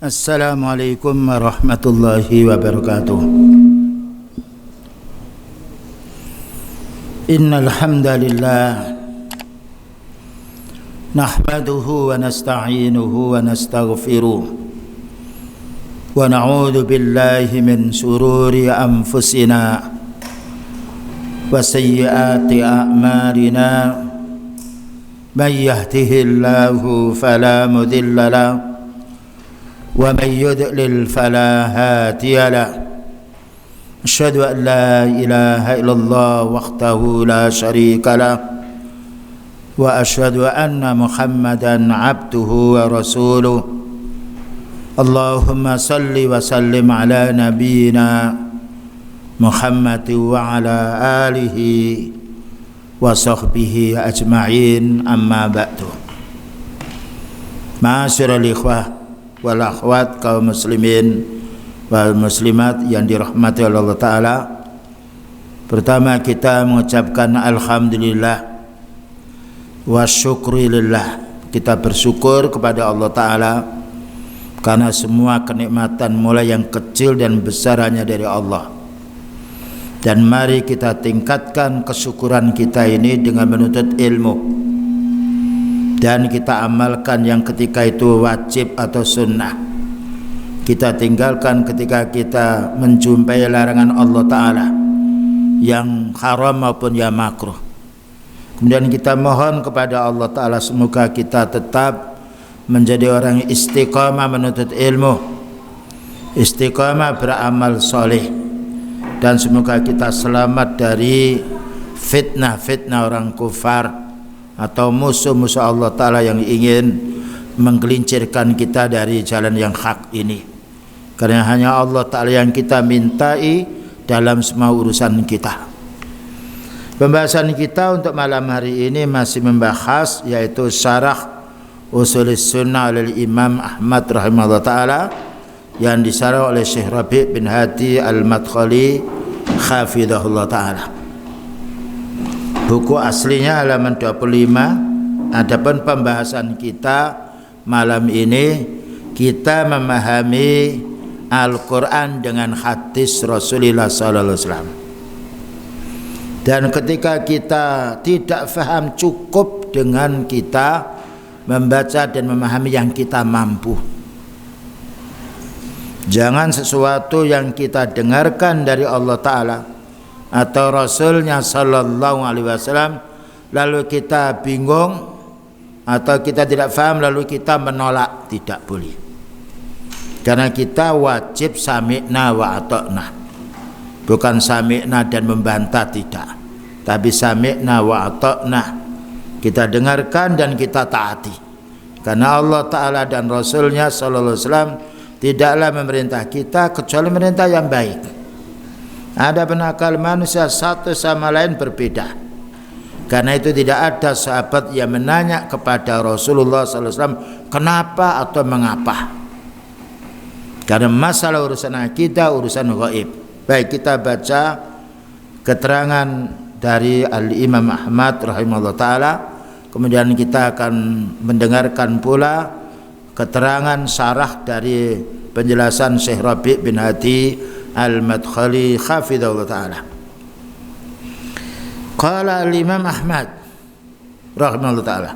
Assalamualaikum warahmatullahi wabarakatuh. Innal hamdalillah nahmaduhu wa nasta'inuhu wa nastaghfiruh wa na'udzu billahi min shururi anfusina wa sayyiati a'malina. May yahdihillahu fala mudilla lahu ومن يضلل فلا هادي له أشهد أن لا إله إلا الله وحده لا شريك له وأشهد أن محمدا عبده ورسوله اللهم صل وسلم على نبينا محمد وعلى آله وصحبه أجمعين أما بعد. Ma'asyiral ikhwah wal akhwat, kaum muslimin wal muslimat yang dirahmati oleh Allah Ta'ala. Pertama kita mengucapkan alhamdulillah wa syukurillah. Kita bersyukur kepada Allah Ta'ala karena semua kenikmatan mulai yang kecil dan besar hanya dari Allah. Dan mari kita tingkatkan kesyukuran kita ini dengan menuntut ilmu, dan kita amalkan yang ketika itu wajib atau sunnah. Kita tinggalkan ketika kita menjumpai larangan Allah Ta'ala yang haram maupun yang makruh. Kemudian kita mohon kepada Allah Ta'ala semoga kita tetap menjadi orang istiqamah menuntut ilmu, istiqamah beramal soleh, dan semoga kita selamat dari fitnah-fitnah orang kufar atau musuh-musuh Allah Ta'ala yang ingin menggelincirkan kita dari jalan yang hak ini. Karena hanya Allah Ta'ala yang kita mintai dalam semua urusan kita. Pembahasan kita untuk malam hari ini masih membahas yaitu syarah Ushulus Sunnah oleh Imam Ahmad rahimahullah ta'ala yang disyarah oleh Syekh Rabi' bin Hadi Al-Madkhali hafidhahullah ta'ala. Buku aslinya halaman 25. Adapun pembahasan kita malam ini, kita memahami Al-Quran dengan hadis Rasulullah SAW. Dan ketika kita tidak faham, cukup dengan kita membaca dan memahami yang kita mampu. Jangan sesuatu yang kita dengarkan dari Allah Ta'ala atau Rasulnya Sallallahu Alaihi Wasallam lalu kita bingung atau kita tidak faham lalu kita menolak. Tidak boleh, karena kita wajib sami'na wa ata'na, bukan sami'na dan membantah, tidak, tapi sami'na wa ata'na, kita dengarkan dan kita taati. Karena Allah Ta'ala dan Rasulnya Sallallahu Alaihi Wasallam tidaklah memerintah kita kecuali memerintah yang baik. Ada penakal manusia satu sama lain berbeda. Karena itu tidak ada sahabat yang menanya kepada Rasulullah SAW kenapa atau mengapa. Karena masalah urusan akidah, urusan gaib. Baik, kita baca keterangan dari Al-Imam Ahmad rahimahullah ta'ala. Kemudian kita akan mendengarkan pula keterangan syarah dari penjelasan Syekh Rabi' bin Hadi Al-Madkhali hafidhahullah ta'ala. Qala al-Imam Ahmad rahimahullah ta'ala,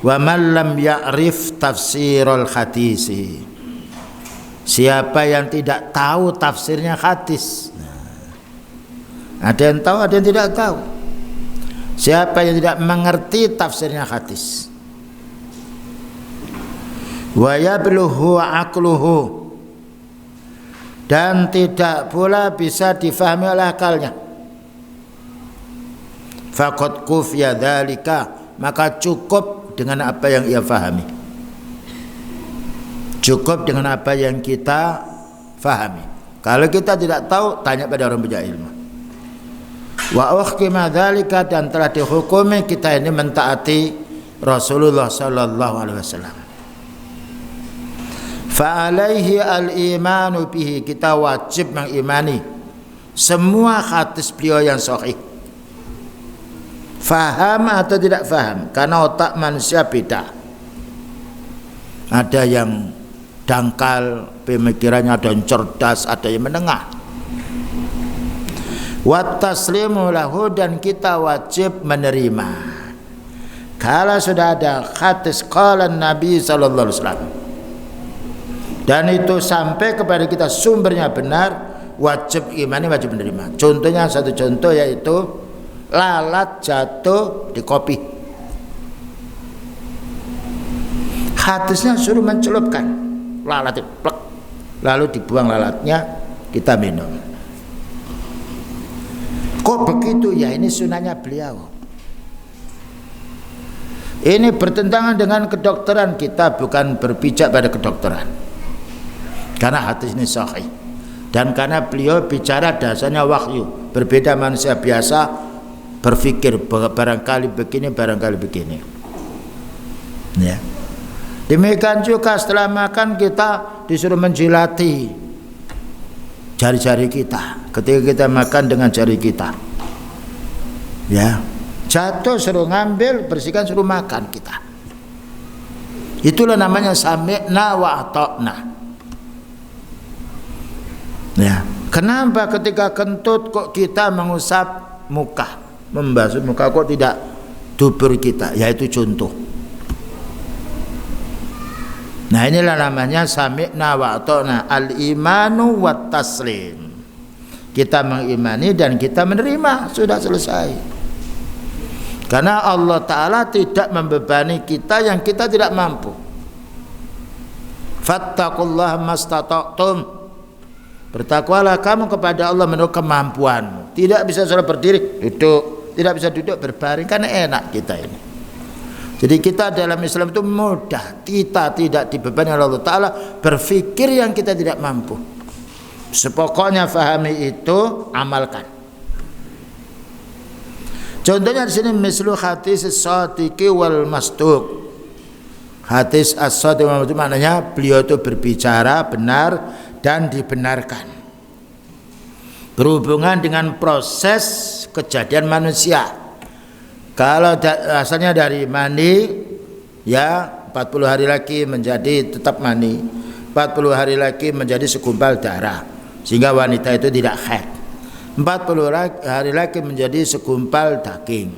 wa man lam ya'rif tafsirul hadisi, siapa yang tidak tahu tafsirnya hadis. Ada yang tahu, ada yang tidak tahu. Siapa yang tidak mengerti tafsirnya hadis, wa yablughu aqluhu, dan tidak pula bisa difahami oleh akalnya, faqad kufiya dzalika, maka cukup dengan apa yang ia fahami, cukup dengan apa yang kita fahami. Kalau kita tidak tahu, tanya pada orang punya ilmu. Wa uhkima dzalika, dan telah dihukumi kita ini mentaati Rasulullah sallallahu alaihi wasallam. Fa alaihi al-imanu bihi, kita wajib mengimani semua hadis beliau yang sahih. Faham atau tidak faham, karena otak manusia beda. Ada yang dangkal, pemikirannya ada yang cerdas, ada yang menengah. Wa taslimu lahu, dan kita wajib menerima. Kalau sudah ada hadis qala Nabi sallallahu alaihi wasallam dan itu sampai kepada kita sumbernya benar, wajib imani, wajib menerima. Contohnya, satu contoh yaitu lalat jatuh di kopi. Hadisnya suruh mencelupkan lalat itu, plek, lalu dibuang lalatnya, kita minum. Kok begitu? Ya ini sunahnya beliau. Ini bertentangan dengan kedokteran, kita bukan berpijak pada kedokteran, karena hadis ini sahih. Dan karena beliau bicara dasarnya wahyu, berbeda manusia biasa berpikir barangkali begini, barangkali begini. Ya. Demikian juga setelah makan kita disuruh menjilati jari-jari kita. Ketika kita makan dengan jari kita, ya, jatuh suruh ngambil, bersihkan, suruh makan kita. Itulah namanya sami'na wa ata'na. Ya, kenapa ketika kentut kok kita mengusap muka, membasuh muka, kok tidak dubur kita? Yaitu contoh. Nah, inilah namanya sami'na wa ata'na, al-imanu wa taslim. Kita mengimani dan kita menerima, sudah selesai. Karena Allah Ta'ala tidak membebani kita yang kita tidak mampu. Fattaqullaha mastata'tum. Bertakwalah kamu kepada Allah menurut kemampuanmu. Tidak bisa sudah berdiri, duduk. Tidak bisa duduk, berbaring, karena enak kita ini. Jadi kita dalam Islam itu mudah. Kita tidak dibebani oleh Allah Ta'ala berpikir yang kita tidak mampu. Sepokoknya fahami itu, amalkan. Contohnya di sini mislu hadis as-sadiqi wal masduq. Hadis as-sadiq wal masduq maknanya beliau itu berbicara benar dan dibenarkan. Berhubungan dengan proses kejadian manusia. Kalau asalnya dari mani, ya 40 hari lagi menjadi tetap mani, 40 hari lagi menjadi segumpal darah, sehingga wanita itu tidak haid. 40 hari lagi menjadi segumpal daging.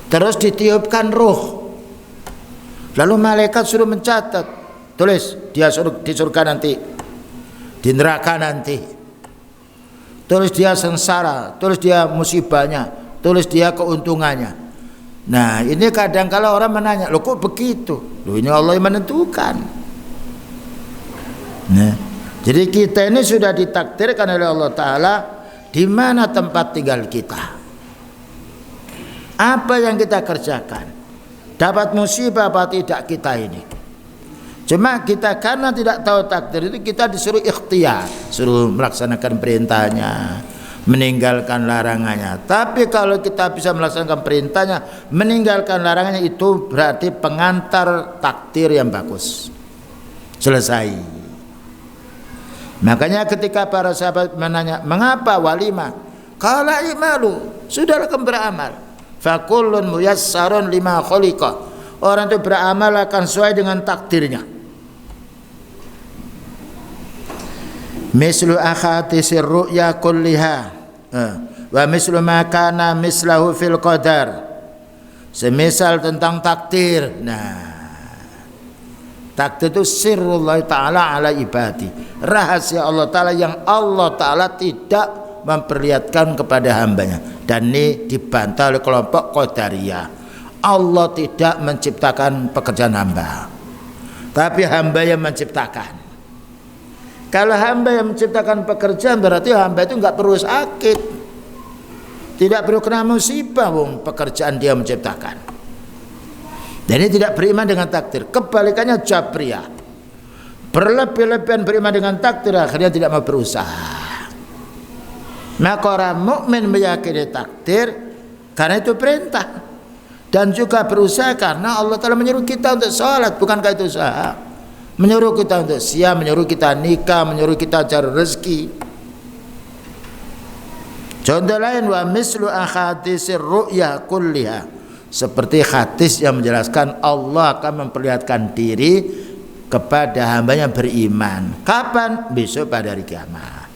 Terus ditiupkan ruh. Lalu malaikat suruh mencatat. Tulis, dia di surga nanti, di neraka nanti. Tulis dia sengsara, tulis dia musibahnya, tulis dia keuntungannya. Nah, ini kadang kala orang menanya, loh kok begitu? Loh, ini Allah yang menentukan. Nah, jadi kita ini sudah ditakdirkan oleh Allah Ta'ala di mana tempat tinggal kita, apa yang kita kerjakan, dapat musibah apa tidak kita ini. Cuma kita karena tidak tahu takdir itu, kita disuruh ikhtiar, suruh melaksanakan perintahnya, meninggalkan larangannya. Tapi kalau kita bisa melaksanakan perintahnya, meninggalkan larangannya, itu berarti pengantar takdir yang bagus. Selesai. Makanya ketika para sahabat menanya, mengapa walimah? Qala i'malu, sudahlah kamu beramal. Fakullun muyassarun lima khuliqa. Orang itu beramal akan sesuai dengan takdirnya. Mislu akhatisir ru'ya kulliha wa mislu ma kana mislahu fil qadar. Semisal tentang takdir. Nah, takdir itu sirrullah ta'ala ala ibadi, rahasia Allah Ta'ala yang Allah Ta'ala tidak memperlihatkan kepada hambanya. Dan ini dibantah oleh kelompok Qadariyah. Allah tidak menciptakan pekerjaan hamba, tapi hamba yang menciptakan. Kalau hamba yang menciptakan pekerjaan, berarti hamba itu enggak perlu sakit, tidak perlu kena musibah, wong pekerjaan dia menciptakan. Dan ini tidak beriman dengan takdir. Kebalikannya Jabriyah, berlebih-lebihan beriman dengan takdir, akhirnya tidak mau berusaha. Maka orang mukmin meyakini takdir karena itu perintah, dan juga berusaha karena Allah Ta'ala menyuruh kita untuk sholat, bukankah itu usaha? Menyuruh kita untuk siam, menyuruh kita nikah, menyuruh kita cari rezeki. Contoh lain, wa mislu ahadisir ru'ya kulliha, seperti hadis yang menjelaskan Allah akan memperlihatkan diri kepada hambanya beriman. Kapan? Besok pada hari kiamat.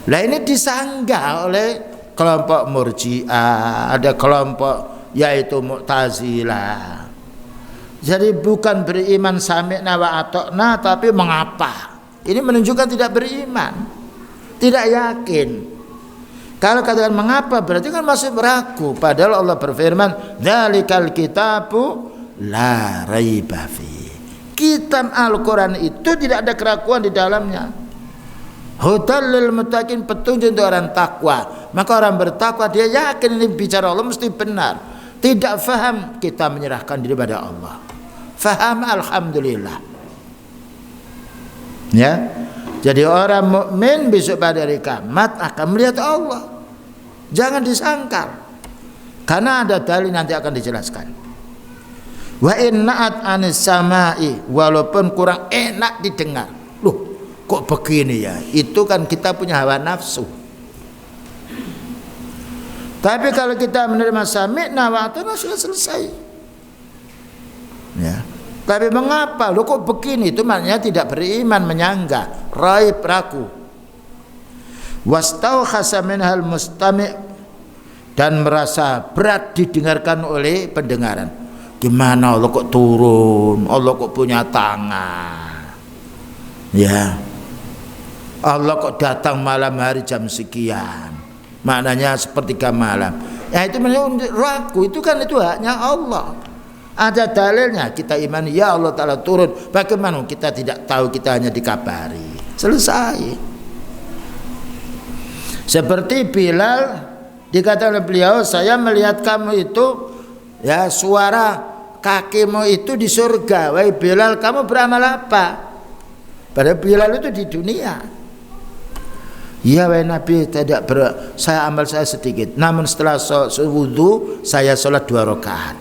Lah ini disanggah oleh kelompok Murji'ah, ada kelompok yaitu Mu'tazilah. Jadi bukan beriman sami'na wa ata'na, tapi mengapa? Ini menunjukkan tidak beriman, tidak yakin. Kalau katakan mengapa berarti kan masih ragu. Padahal Allah berfirman, "Dzalikal kitabu la raiba fi." Kitab Al-Qur'an itu tidak ada keraguan di dalamnya. Hudal lil muttaqin, petunjuk untuk orang takwa. Maka orang bertakwa dia yakin ini bicara Allah mesti benar. Tidak faham, kita menyerahkan diri pada Allah. Faham, alhamdulillah. Ya. Jadi orang mukmin besok pada hari kiamat akan melihat Allah. Jangan disangkal. Karena ada dalil nanti akan dijelaskan. Wa inna'at anis samai, walaupun kurang enak didengar. Loh, kok begini ya? Itu kan kita punya hawa nafsu. Tapi kalau kita menerima sami'na wa ata'na sudah selesai. Ya. Tapi mengapa? Loh kok begini? Itu maknanya tidak beriman, menyangga, raib, ragu. Wastaukhasa minhal mustami', dan merasa berat didengarkan oleh pendengaran. Gimana Allah kok turun? Allah kok punya tangan? Ya. Allah kok datang malam hari jam sekian? Maknanya sepertiga malam. Ya itu menunjukkan ragu. Itu kan itu haknya Allah. Ada dalilnya, kita imani ya Allah Ta'ala turun. Bagaimana kita tidak tahu, kita hanya dikabari. Selesai. Seperti Bilal, dikatakan oleh beliau, saya melihat kamu itu, ya suara kakimu itu di surga. Wahai Bilal, kamu beramal apa? Padahal Bilal itu di dunia. Ya wahai Nabi, saya amal saya sedikit. Namun setelah wudu saya sholat 2 rakaat.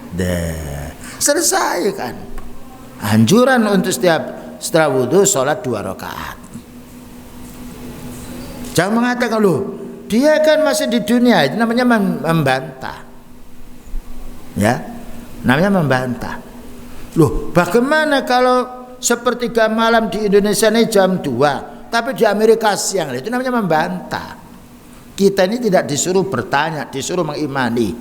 Selesai kan. Anjuran untuk setelah wudu sholat 2 rakaat. Jangan mengatakan loh, dia kan masih di dunia, itu namanya membantah. Ya, namanya membantah. Loh, bagaimana kalau sepertiga malam di Indonesia ini jam 2, tapi di Amerika siang, itu namanya membantah. Kita ini tidak disuruh bertanya, disuruh mengimani.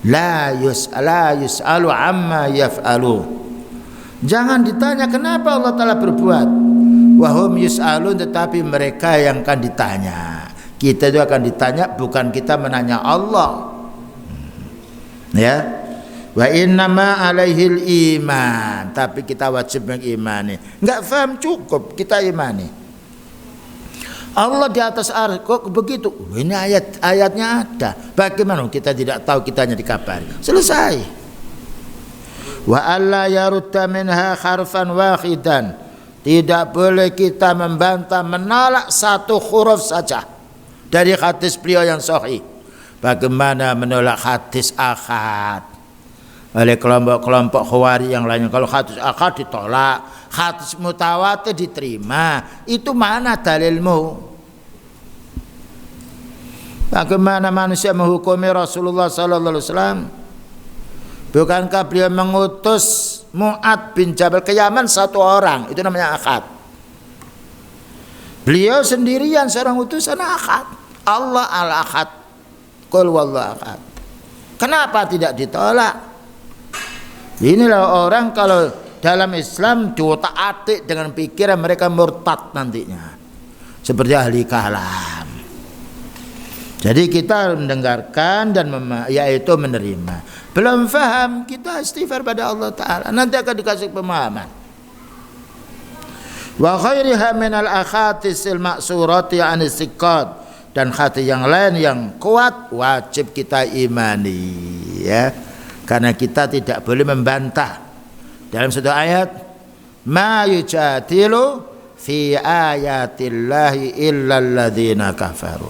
La yus'alu amma yaf'alu. Jangan ditanya kenapa Allah Ta'ala berbuat. Wahum yus'alun, tetapi mereka yang akan ditanya. Kita itu akan ditanya, bukan kita menanya Allah. Ya. Wa innama alaihil iman, tapi kita wajib mengimani. Enggak paham cukup kita imani. Allah di atas arsy, kok begitu? Ini ayatnya ada. Bagaimana kita tidak tahu, kita hanya dikabari. Selesai. Wa alla yarudda minha harfan wahidan. Tidak boleh kita membantah, menolak satu huruf saja dari hadis beliau yang sahih. Bagaimana menolak hadis ahad oleh kelompok-kelompok Khawarij yang lainnya? Kalau hadis ahad ditolak, hadis mutawatir diterima. Itu mana dalilmu? Bagaimana manusia menghukumi Rasulullah sallallahu alaihi wasallam? Bukankah beliau mengutus Mu'ad bin Jabal ke Yaman 1 orang? Itu namanya ahad. Beliau sendirian seorang utusan ahad. Allah al-ahad. Qul wallahu ahad. Kenapa tidak ditolak? Inilah orang kalau dalam Islam diotak-atik dengan pikiran, mereka murtad nantinya. Seperti ahli kalam. Jadi kita mendengarkan dan yaitu menerima. Belum faham, kita istighfar pada Allah Ta'ala. Nanti akan dikasih pemahaman. Wa khairiha minal akhatisil maksurati anis siqat. Dan hati yang lain yang kuat wajib kita imani, ya. Karena kita tidak boleh membantah. Dalam satu ayat, ma yujadilu fi ayatillahi illa alladzina kafaru.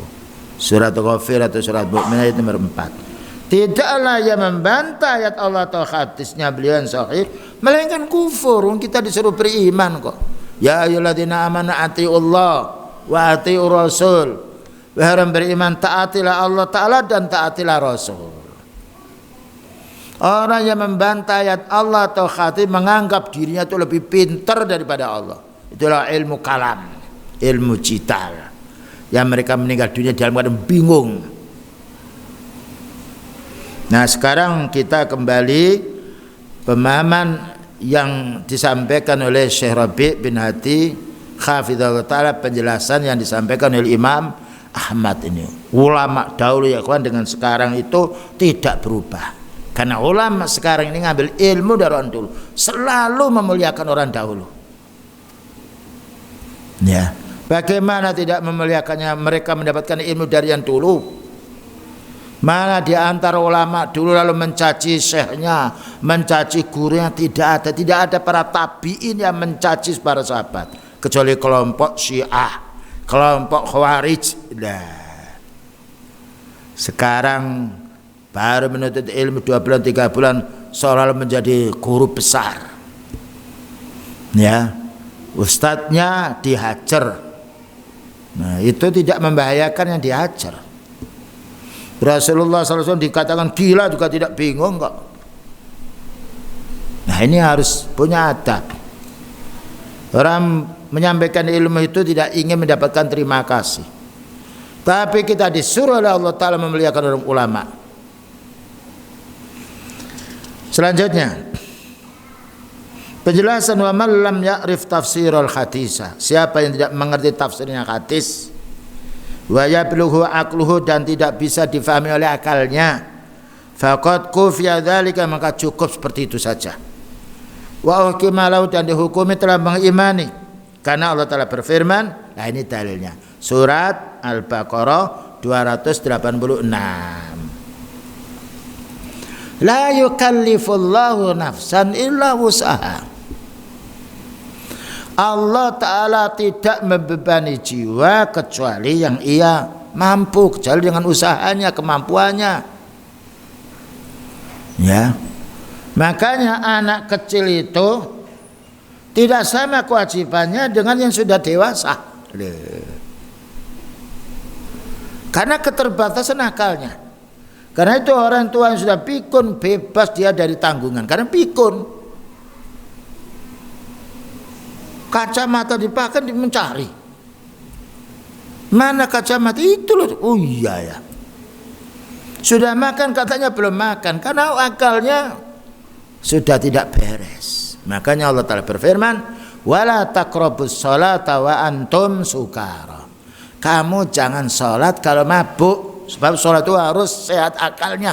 Surat Ghafir atau surat Mu'minah ayat nomor 4. Tidaklah yang membantah ayat Allah atau hadisnya beliau yang sahih, melainkan kufur. Kita disuruh beriman kok. Ya ayyuhalladzina amanu atiiullah wa atiiur rasul. Wahai orang beriman, taatilah Allah Ta'ala dan taatilah Rasul. Orang yang membantah ayat Allah atau hadis menganggap dirinya itu lebih pintar daripada Allah. Itulah ilmu kalam, ilmu cital. Yang mereka meninggal dunia dalam keadaan bingung. Nah, sekarang kita kembali pemahaman yang disampaikan oleh Syekh Rabi' bin Hadi hafizallahu taala, penjelasan yang disampaikan oleh Imam Ahmad ini. Ulama dahulu ya kawan dengan sekarang itu tidak berubah. Karena ulama sekarang ini ngambil ilmu dari orang dulu, selalu memuliakan orang dahulu. Ya, bagaimana tidak memuliakannya? Mereka mendapatkan ilmu dari yang dulu. Mana di antara ulama dulu lalu mencaci syekhnya, mencaci gurunya? Tidak ada para tabi'in yang mencaci para sahabat, kecuali kelompok Syiah, kelompok Khawarij. Nah, sekarang baru menuntut ilmu 2 bulan 3 bulan seolah menjadi guru besar. Ya, ustadznya dihajar. Nah, itu tidak membahayakan yang dihajar. Rasulullah SAW dikatakan gila juga tidak bingung kok. Nah, ini harus punya adab. Orang menyampaikan ilmu itu tidak ingin mendapatkan terima kasih, tapi kita disuruh oleh Allah Ta'ala memuliakan orang ulama. Selanjutnya penjelasan wa man lam ya'rif tafsirul hadisa, siapa yang tidak mengerti tafsirnya hadis, wa yablughu aqluhu, dan tidak bisa difahami oleh akalnya, faqad kufiya dzalika, maka cukup seperti itu saja. Wa uhkima lahu, dan dihukumi telah mengimani, karena Allah Ta'ala berfirman. Nah, ini dalilnya surat Al-Baqarah 286. La yukallifullahu nafsan illa wus'aha. Allah Ta'ala tidak membebani jiwa kecuali yang ia mampu, kecuali dengan usahanya, kemampuannya. Ya, makanya anak kecil itu tidak sama kewajibannya dengan yang sudah dewasa. Karena keterbatasan akalnya. Karena itu orang tua yang sudah pikun bebas dia dari tanggungan, karena pikun. Kacamata dipakai mencari. Mana kacamata itu loh? Oh iya ya. Sudah makan katanya belum makan, karena akalnya sudah tidak beres. Makanya Allah Ta'ala berfirman, wala taqrabus sholata wa antum sukara. Kamu jangan sholat kalau mabuk. Sebab sholat itu harus sehat akalnya.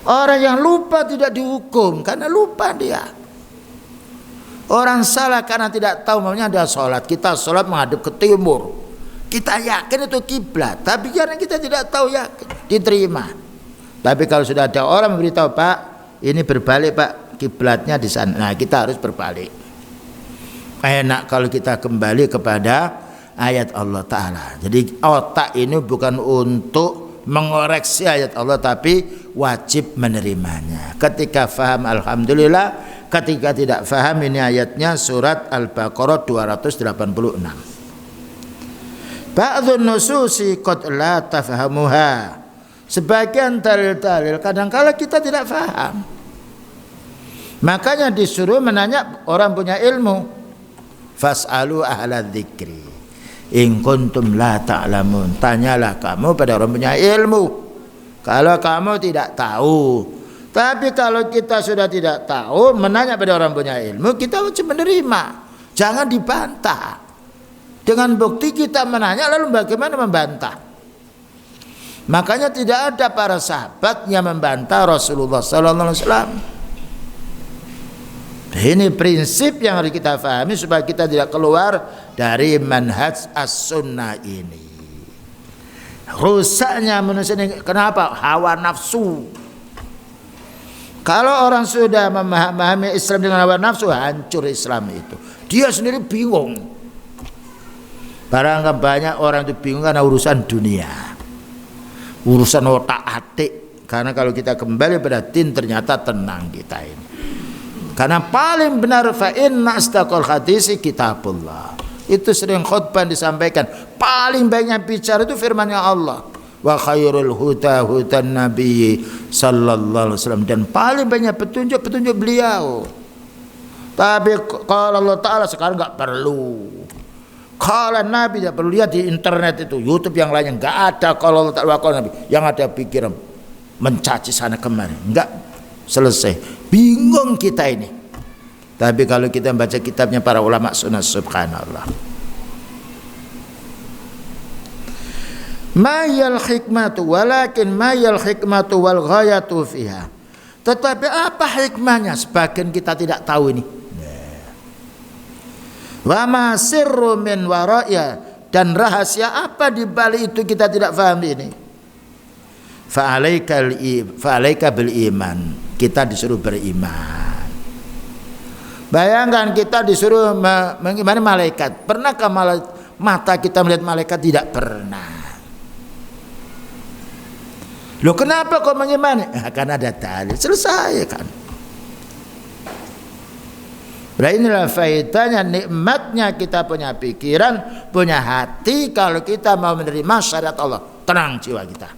Orang yang lupa tidak dihukum karena lupa dia. Orang salah karena tidak tahu maunya ada sholat. Kita sholat menghadap ke timur, kita yakin itu kiblat, tapi karena kita tidak tahu yakin diterima. Tapi kalau sudah ada orang memberitahu, Pak, ini berbalik Pak, kiblatnya di sana. Nah, kita harus berbalik. Enak kalau kita kembali kepada ayat Allah Ta'ala. Jadi otak ini bukan untuk mengoreksi ayat Allah, tapi wajib menerimanya. Ketika faham alhamdulillah, ketika tidak faham, ini ayatnya surat Al-Baqarah 286. Ba'dhun nususi qad la tafhamuha. Sebagian dalil-dalil kadang-kala kita tidak faham. Makanya disuruh menanya orang punya ilmu. Fas'alu ahla dzikri in kuntum la ta'lamun. Tanyalah kamu pada orang punya ilmu kalau kamu tidak tahu. Tapi kalau kita sudah tidak tahu, menanya pada orang punya ilmu, kita wajib menerima, jangan dibantah. Dengan bukti kita menanya, lalu bagaimana membantah? Makanya tidak ada para sahabat yang membantah Rasulullah sallallahu alaihi wasallam. Ini prinsip yang harus kita pahami supaya kita tidak keluar dari manhaj as-sunnah ini. Rusaknya manusia ini kenapa? Hawa nafsu. Kalau orang sudah memahami Islam dengan hawa nafsu, hancur Islam itu. Dia sendiri bingung. Barangkali banyak orang itu bingung karena urusan dunia, urusan otak-atik. Karena kalau kita kembali pada din, ternyata tenang kita ini. Karena paling benar fa inna astaqal hadisi kitabullah. Itu sering khutbah disampaikan. Paling banyak bicara itu firman-Nya Allah. wa khairul huda hudan nabi sallallahu alaihi wasallam, dan paling banyak petunjuk beliau. Tapi kalau Allah Ta'ala sekarang nggak perlu. Kalau Nabi tidak perlu, lihat di internet itu, YouTube yang lainnya nggak ada kalau Allah Ta'ala kalau Nabi, yang ada pikiran mencaci sana kemari, nggak selesai. Bingung kita ini. Tapi kalau kita baca kitabnya para ulama sunnah, subhanallah. Mayal hikmatu walakin mayal hikmatu wal ghayatu fiha. Tetapi apa hikmahnya? Sebagian kita tidak tahu ini. Wa ma sirru min wara'ya, dan rahasia apa di balik itu kita tidak paham ini. Fa alaika bil iman. Kita disuruh beriman. Bayangkan kita disuruh mengimani malaikat. Pernahkah mata kita melihat malaikat? Tidak pernah. Loh, kenapa kau mengimani? Karena ada dalil. Selesai kan. Nah, inilah faedahnya, nikmatnya kita punya pikiran, punya hati. Kalau kita mau menerima syariat Allah, tenang jiwa kita.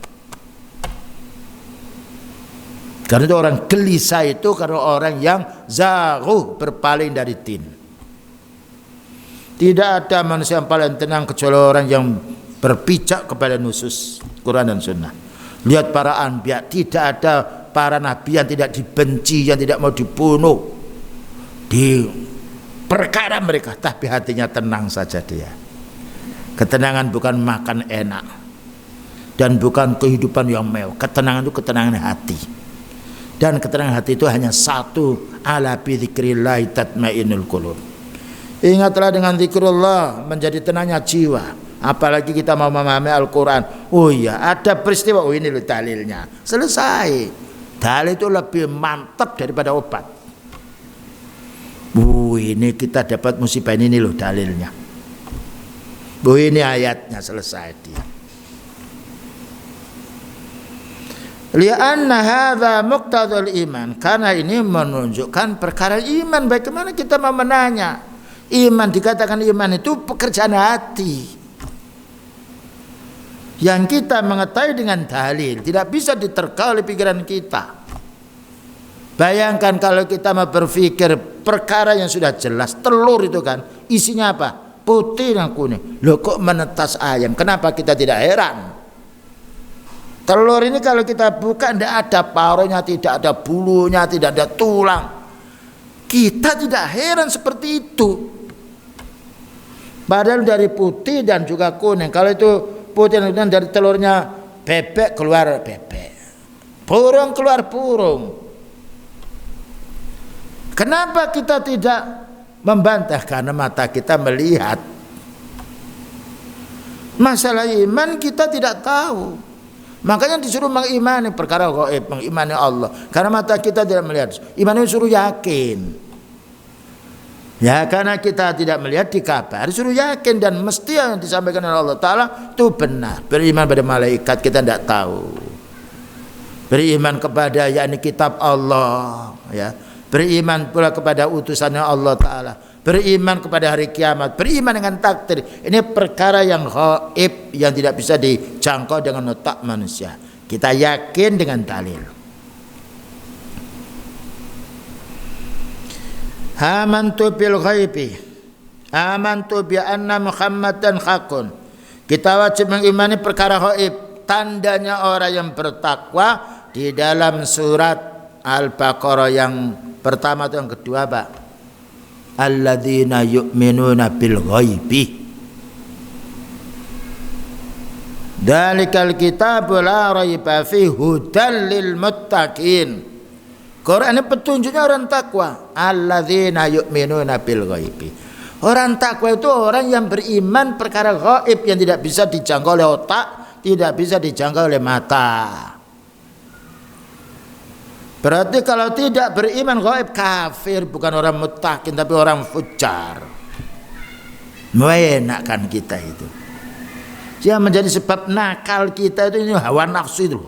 Karena itu orang gelisah itu karena orang yang zaghuh, berpaling dari din. Tidak ada manusia yang paling tenang kecuali orang yang berpijak kepada nusus Quran dan Sunnah. Lihat para anbiya, tidak ada para nabi yang tidak dibenci, yang tidak mau dibunuh di perkara mereka, tapi hatinya tenang saja dia. Ketenangan bukan makan enak dan bukan kehidupan yang mewah. Ketenangan itu ketenangan hati. Dan ketenangan hati itu hanya satu, ala bi dzikrillah tatmainnul qulub. Ingatlah dengan zikrullah menjadi tenangnya jiwa. Apalagi kita mau memahami Al-Quran. Oh iya, ada peristiwa, oh ini loh dalilnya. Selesai. Dalil itu lebih mantap daripada obat. Ini kita dapat musibah, ini loh dalilnya. Ini ayatnya, selesai dia. Li'anna hadza muqtadul iman, karena ini menunjukkan perkara iman. Bagaimana kita mau menanya? Iman, dikatakan iman itu pekerjaan hati yang kita mengetahui dengan dalil, tidak bisa diterka oleh pikiran kita. Bayangkan kalau kita mau berpikir perkara yang sudah jelas, telur itu kan isinya apa? Putih dan kuning. Loh, kok menetas ayam? Kenapa kita tidak heran? Telur ini kalau kita buka tidak ada paruhnya, tidak ada bulunya, tidak ada tulang. Kita tidak heran seperti itu. Padahal dari putih dan juga kuning. Kalau itu putih dan dari telurnya bebek keluar bebek, burung keluar burung. Kenapa kita tidak membantah? Karena mata kita melihat. Masalah iman kita tidak tahu, makanya disuruh mengimani perkara gaib, mengimani Allah. Karena mata kita tidak melihat, iman itu suruh yakin. Ya, karena kita tidak melihat di kabar, suruh yakin, dan mesti yang disampaikan oleh Allah Ta'ala itu benar. Beriman pada malaikat kita tidak tahu. Beriman kepada yakni kitab Allah, ya. Beriman pula kepada utusannya Allah Ta'ala. Beriman kepada hari kiamat. Beriman dengan takdir. Ini perkara yang gaib, yang tidak bisa dijangkau dengan otak manusia. Kita yakin dengan dalil. Amantu bil ghaibi, amantu bi anna Muhammadan haqqun. Kita wajib mengimani perkara gaib, tandanya orang yang bertakwa di dalam surat Al-Baqarah yang pertama atau yang kedua, Pak? Alladzina yu'minuna bil ghaibi. Dalikal kitabu la raiba fihi hudan lil muttaqin. Quran ini petunjuknya orang takwa. Alladzina yu'minuna bil ghaibi. Orang takwa itu orang yang beriman perkara gaib yang tidak bisa dijangkau oleh otak, tidak bisa dijangkau oleh mata. Berarti kalau tidak beriman gaib, kafir, bukan orang muttaqin tapi orang fujar. Menakkan kita itu. Yang menjadi sebab nakal kita itu ini hawa nafsu itu.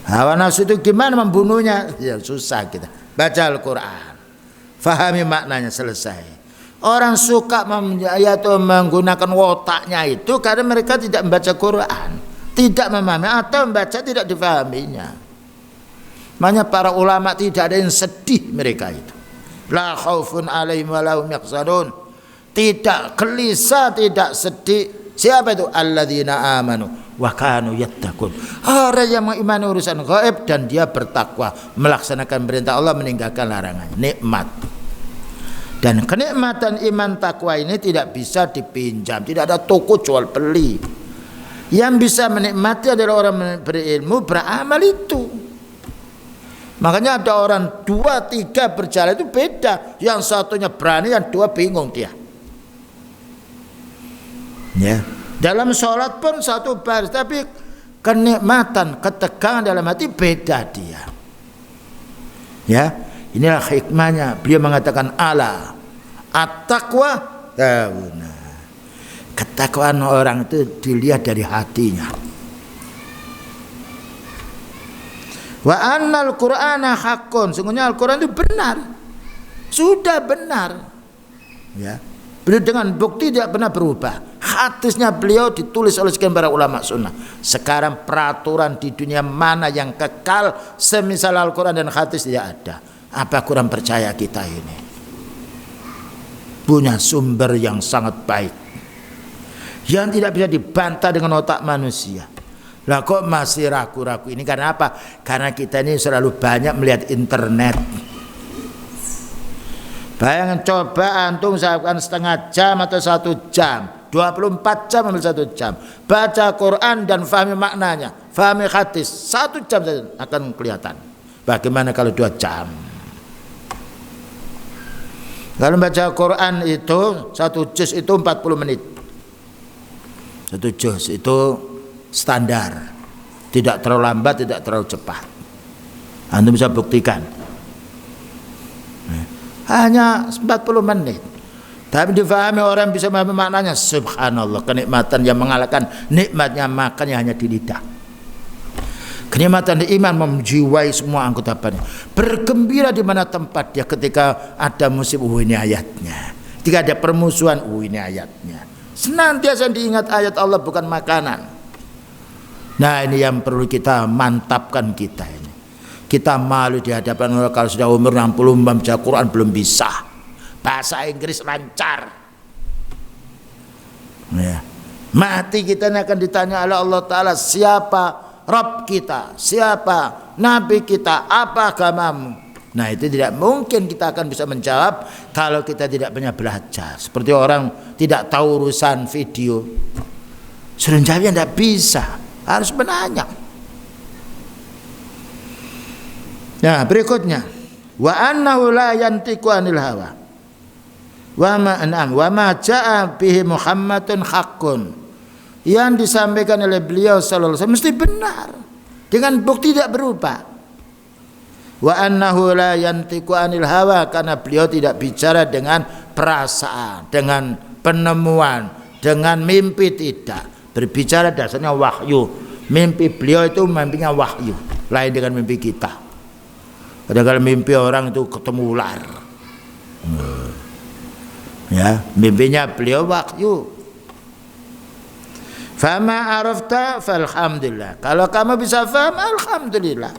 Hawa nafsu itu gimana membunuhnya? Ya susah kita. Baca Al-Quran, fahami maknanya, selesai. Orang suka menggunakan otaknya itu karena mereka tidak membaca Quran, tidak memahami atau membaca tidak difahaminya. Makanya para ulama tidak ada yang sedih mereka itu. La khaufun alaihim wa lahum yahzanun. Tidak gelisah, tidak sedih. Siapa itu? Alladzina amanu wa kanu yattaqun. Orang yang mengimani urusan gaib dan dia bertakwa, melaksanakan perintah Allah, meninggalkan larangannya. Nikmat. Dan kenikmatan iman takwa ini tidak bisa dipinjam, tidak ada toko jual beli. Yang bisa menikmati adalah orang berilmu, beramal itu. Makanya ada orang 2, 3 berjalan itu beda. Yang satunya berani, yang 2 bingung dia. Ya, dalam sholat pun satu baris, tapi kenikmatan, ketegangan dalam hati beda dia. Ya, inilah hikmahnya. Beliau mengatakan ala at-taqwa hauna. Ketakwaan orang itu dilihat dari hatinya. Wa annal Qur'ana haqqun. Sungguhnya Al-Qur'an itu benar. Sudah benar. Ya. Beliau dengan bukti tidak pernah berubah. Hadisnya beliau ditulis oleh sekian para ulama sunnah. Sekarang peraturan di dunia mana yang kekal semisal Al-Quran dan hadis tidak ada. Apa kurang percaya kita ini? Punya sumber yang sangat baik, yang tidak bisa dibantah dengan otak manusia. Lah kok masih ragu-ragu ini karena apa? Karena kita ini selalu banyak melihat internet. Bayangkan coba antum usahakan setengah jam atau 1 jam, 24 jam ambil 1 jam, baca Quran dan fahami maknanya, fahami hadis 1 jam saja akan kelihatan. Bagaimana kalau 2 jam? Kalau baca Quran itu 1 juz itu 40 menit. 1 juz itu standar, tidak terlalu lambat, tidak terlalu cepat. Antum bisa buktikan. Hanya 40 menit. Tapi difahami orang bisa memahami maknanya. Subhanallah, kenikmatan yang mengalahkan nikmatnya makan yang hanya di lidah. Kenikmatan iman menjiwai semua anggota badan. Bergembira di mana tempat dia ketika ada musim, ini ayatnya. Ketika ada permusuhan, ini ayatnya. Senantiasa diingat ayat Allah, bukan makanan. Nah, ini yang perlu kita mantapkan kita ini. Kita malu di hadapan Allah kalau sudah umur 60 membaca Quran belum bisa. Bahasa Inggris lancar. Ya. Mati kita ini akan ditanya oleh Allah Ta'ala, siapa Rabb kita, siapa Nabi kita, apa agamamu. Nah, itu tidak mungkin kita akan bisa menjawab kalau kita tidak banyak belajar. Seperti orang tidak tahu urusan video, suruh jawabnya tidak bisa, harus menanya. Nah, berikutnya wa annahu la yantiqu anil hawa wa ma jaa bihi Muhammadun haqqun. Yang disampaikan oleh beliau sallallahu alaihi wasallam mesti benar dengan bukti tidak berubah. Wa annahu la yantiqu anil hawa, karena beliau tidak bicara dengan perasaan, dengan penemuan, dengan mimpi, tidak. Berbicara dasarnya wahyu. Mimpi beliau itu mimpinya wahyu, lain dengan mimpi kita. Padahal mimpi orang itu ketemu ular. Ya, mimpinya beliau wahyu. Fama arafta falhamdulillah. Kalau kamu bisa faham, alhamdulillah.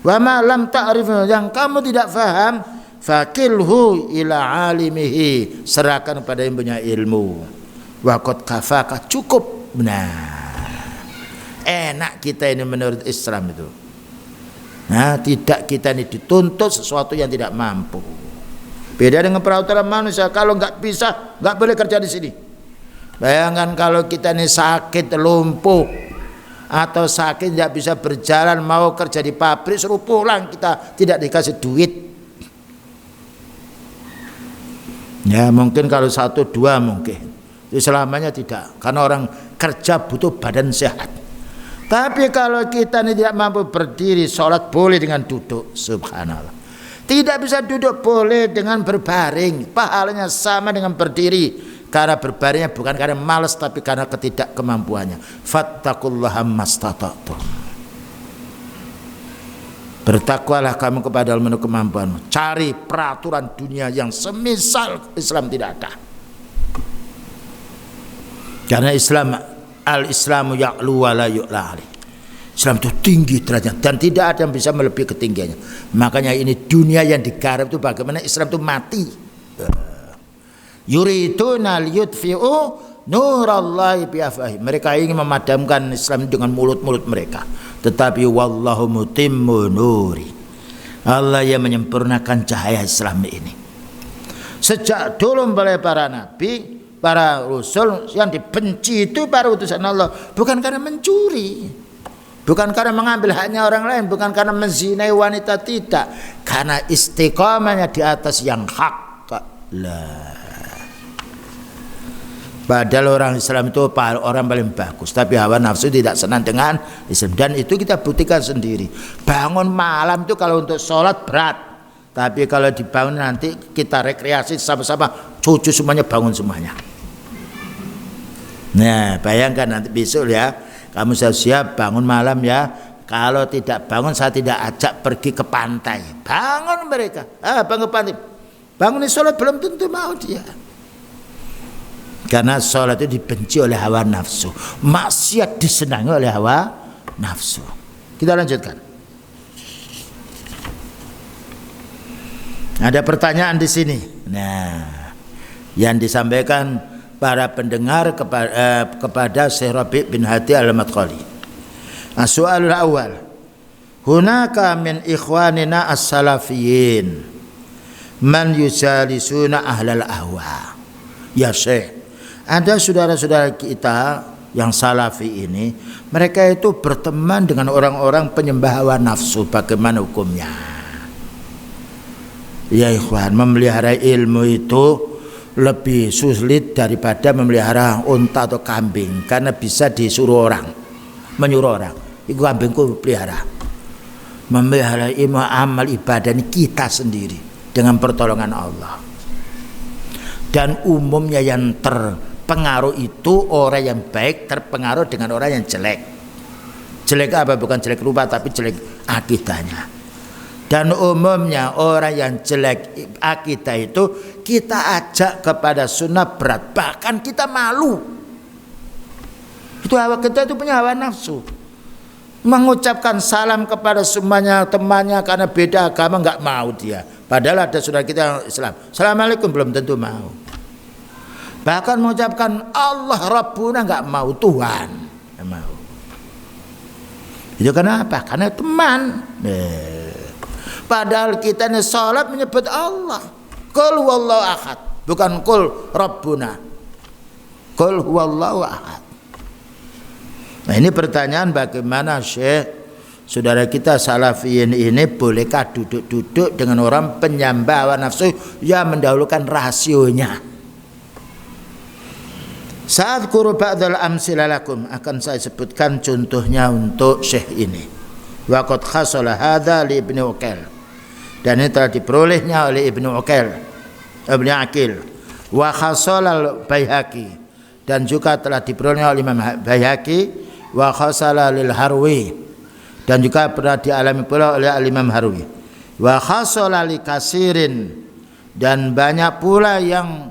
Wa ma lam ta'rif, yang kamu tidak faham, fakilhu ila alimihi, serahkan pada yang punya ilmu. Wa qad kafaka, cukup. Nah, enak kita ini menurut Islam itu. Nah, tidak kita ini dituntut sesuatu yang tidak mampu. Beda dengan peraturan manusia, kalau nggak bisa, nggak boleh kerja di sini. Bayangkan kalau kita ini sakit, lumpuh, atau sakit tidak bisa berjalan, mau kerja di pabrik, suruh pulang, kita tidak dikasih duit. Ya, mungkin kalau 1, 2 mungkin. Itu selamanya tidak, karena orang kerja butuh badan sehat. Tapi kalau kita ini tidak mampu berdiri, sholat boleh dengan duduk. Subhanallah. Tidak bisa duduk, boleh dengan berbaring. Pahalanya sama dengan berdiri. Karena berbaringnya bukan karena malas, tapi karena ketidakkemampuannya. Fattaqullaha mastata'tum. Bertakwalah kamu kepada Allah menurut kemampuanmu. Cari peraturan dunia yang semisal Islam tidak ada. Karena Al-Islamu ya'lu wa la yu'la alaih. Islam itu tinggi derajat dan tidak ada yang bisa melebihi ketinggiannya. Makanya ini dunia yang digarap itu bagaimana Islam itu mati. Yuriduna liyutfi'u nurallahi biafwahi. Mereka ingin memadamkan Islam dengan mulut-mulut mereka. Tetapi wallahu mutimmu nuri. Allah yang menyempurnakan cahaya Islam ini. Sejak dulu mulai para nabi, para rasul yang dibenci itu para utusan Allah bukan karena mencuri, bukan karena mengambil haknya orang lain, bukan karena menzinai wanita, tidak, karena istiqamahnya di atas yang hak. Lah. Padahal orang Islam itu orang paling bagus, tapi hawa nafsu tidak senang dengan Islam, dan itu kita buktikan sendiri. Bangun malam itu kalau untuk sholat berat, tapi kalau dibangun nanti kita rekreasi sama-sama, cucu semuanya bangun semuanya. Nah, bayangkan nanti besok ya, kamu siap bangun malam ya. Kalau tidak bangun, saya tidak ajak pergi ke pantai. Bangun mereka, bangun ke pantai. Bangun sholat belum tentu mau dia. Karena sholat itu dibenci oleh hawa nafsu, maksiat disenangi oleh hawa nafsu. Kita lanjutkan. Ada pertanyaan di sini. Nah, yang disampaikan para pendengar kepada Syekh Rabi' bin Hadi Al-Madkhali. As-su'alul awal. Hunaka min ikhwanina as-salafiyin man yusalisuna ahlal ahwa. Ya Syekh, ada saudara-saudara kita yang salafi ini, mereka itu berteman dengan orang-orang penyembah hawa nafsu. Bagaimana hukumnya? Ya ikhwan, memelihara ilmu itu lebih sulit daripada memelihara unta atau kambing, karena bisa disuruh orang, menyuruh orang, itu kambingku pelihara. Memelihara ilmu amal ibadah ini kita sendiri dengan pertolongan Allah. Dan umumnya yang terpengaruh itu orang yang baik terpengaruh dengan orang yang jelek. Jelek apa? Bukan jelek rupa, tapi jelek akidahnya. Dan umumnya orang yang jelek akidah itu kita ajak kepada sunnah berat, bahkan kita malu. Itu hawa kita itu punya hawa nafsu. Mengucapkan salam kepada semuanya temannya karena beda agama nggak mau dia. Padahal ada saudara kita yang Islam, Assalamualaikum belum tentu mau. Bahkan mengucapkan Allah Rabbuna nggak mau, Tuhan nggak mau. Itu kenapa? Karena teman. Padahal kita ini salat menyebut Allah. Qul huwallahu ahad, bukan qul Rabbuna. Qul huwallahu ahad. Nah, ini pertanyaan bagaimana Syekh, saudara kita salafiyin ini bolehkah duduk-duduk dengan orang penyembah hawa nafsu yang mendahulukan rasionya? Saat kuru ba'dal amsila lakum, akan saya sebutkan contohnya untuk Syekh ini. Wa qad khasala hadza li Ibnu Uqail, dan ini telah diperolehnya oleh Ibnu Uqail, Ibnu Aqil. Wa khasala al-Baihaqi, dan juga telah diperoleh oleh Imam Baihaqi. Wa khasala lil Harwi, dan juga pernah dialami pula oleh Imam Harwi. Wa khasala li kasirin, dan banyak pula yang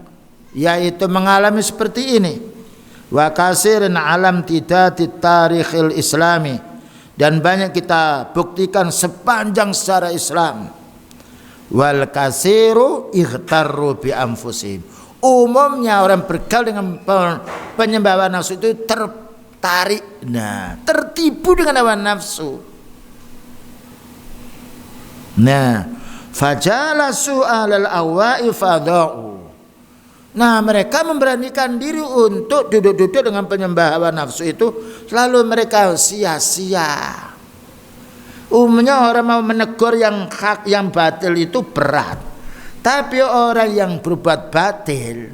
yaitu mengalami seperti ini. Wa kasirin alam tidak di tarikhil islami, dan banyak kita buktikan sepanjang sejarah Islam. Wal kasiru ightarru bi anfusihim, umumnya orang bergaul dengan penyembah nafsu itu tertarik, tertipu dengan hawa nafsu. Fajalasu alal awai fadau. Mereka memberanikan diri untuk duduk-duduk dengan penyembah hawa nafsu itu, selalu mereka sia-sia. Umumnya orang mau menegur yang hak, yang batil itu berat. Tapi orang yang berbuat batil,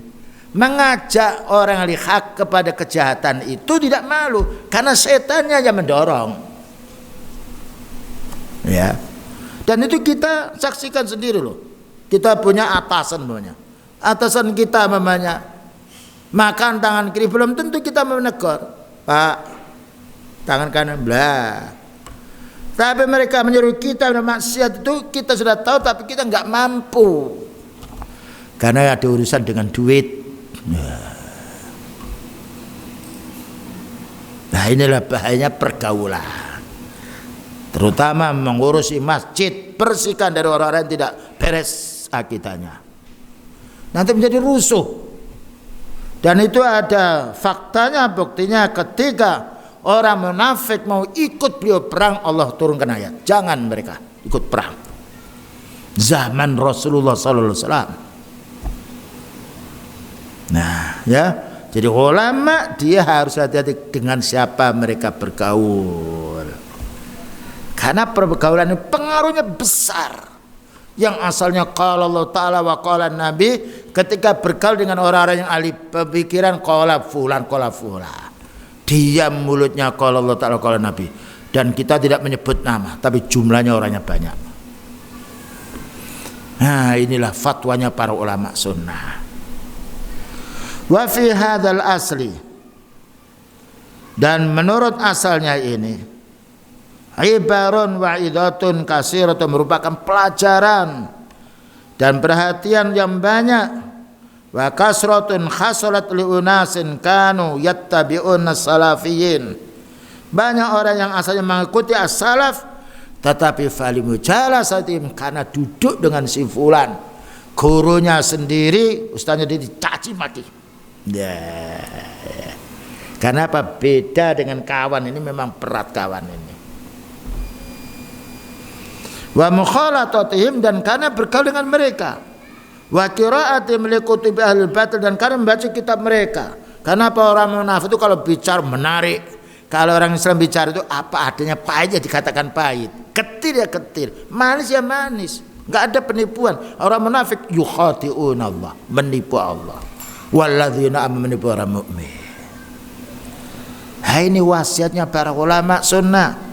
mengajak orang yang hak kepada kejahatan itu tidak malu, karena setannya yang mendorong. Ya. Dan itu kita saksikan sendiri loh. Kita punya atasan namanya. Atasan kita mamanya makan tangan kiri, belum tentu kita menegur, Pak tangan kanan belah. Tapi mereka menyuruh kita maksiat itu kita sudah tahu tapi kita nggak mampu. Karena ada urusan dengan duit. Nah inilah bahayanya pergaulan. Terutama mengurusi masjid, bersihkan dari orang-orang yang tidak beres akidahnya. Nanti menjadi rusuh. Dan itu ada faktanya, buktinya ketika orang munafik mau ikut beliau perang, Allah turunkan ayat, jangan mereka ikut perang. Zaman Rasulullah SAW. Nah, ya, jadi ulama dia harus hati-hati dengan siapa mereka bergaul. Karena pergaulan ini pengaruhnya besar. Yang asalnya qala Allah Ta'ala wa qala Nabi, ketika bergaul dengan orang-orang yang ahli pemikiran qala fulan. Diam mulutnya qala Allah Ta'ala qala Nabi. Dan kita tidak menyebut nama, tapi jumlahnya orangnya banyak. Nah inilah fatwanya para ulama sunnah. Wa fi hadzal asli, dan menurut asalnya ini ibarun wa idatun kasiratun, merupakan pelajaran dan perhatian yang banyak. Wa kasratun khasalat li unasin kanu yattabi'un as-salafiyin, banyak orang yang asalnya mengikuti as-salaf tetapi falimu jalasatim, karena duduk dengan si fulan, gurunya sendiri, ustaznya dia dicaci maki. Karena apa? Beda dengan kawan ini, memang berat kawan ini. Wa mukhalatatihim, dan karena bergaul dengan mereka. Wa qira'atihim li kutubi ahlil batil, dan karena membaca kitab mereka. Karena apa? Orang munafik itu kalau bicara menarik, kalau orang Islam bicara itu apa adanya, pahit ya dikatakan pahit, ketir ya ketir, manis ya manis, enggak ada penipuan. Orang munafik yukhati'un Allah, menipu Allah. Walladzina amanu, menipu orang mukmin. Ini wasiatnya para ulama sunnah.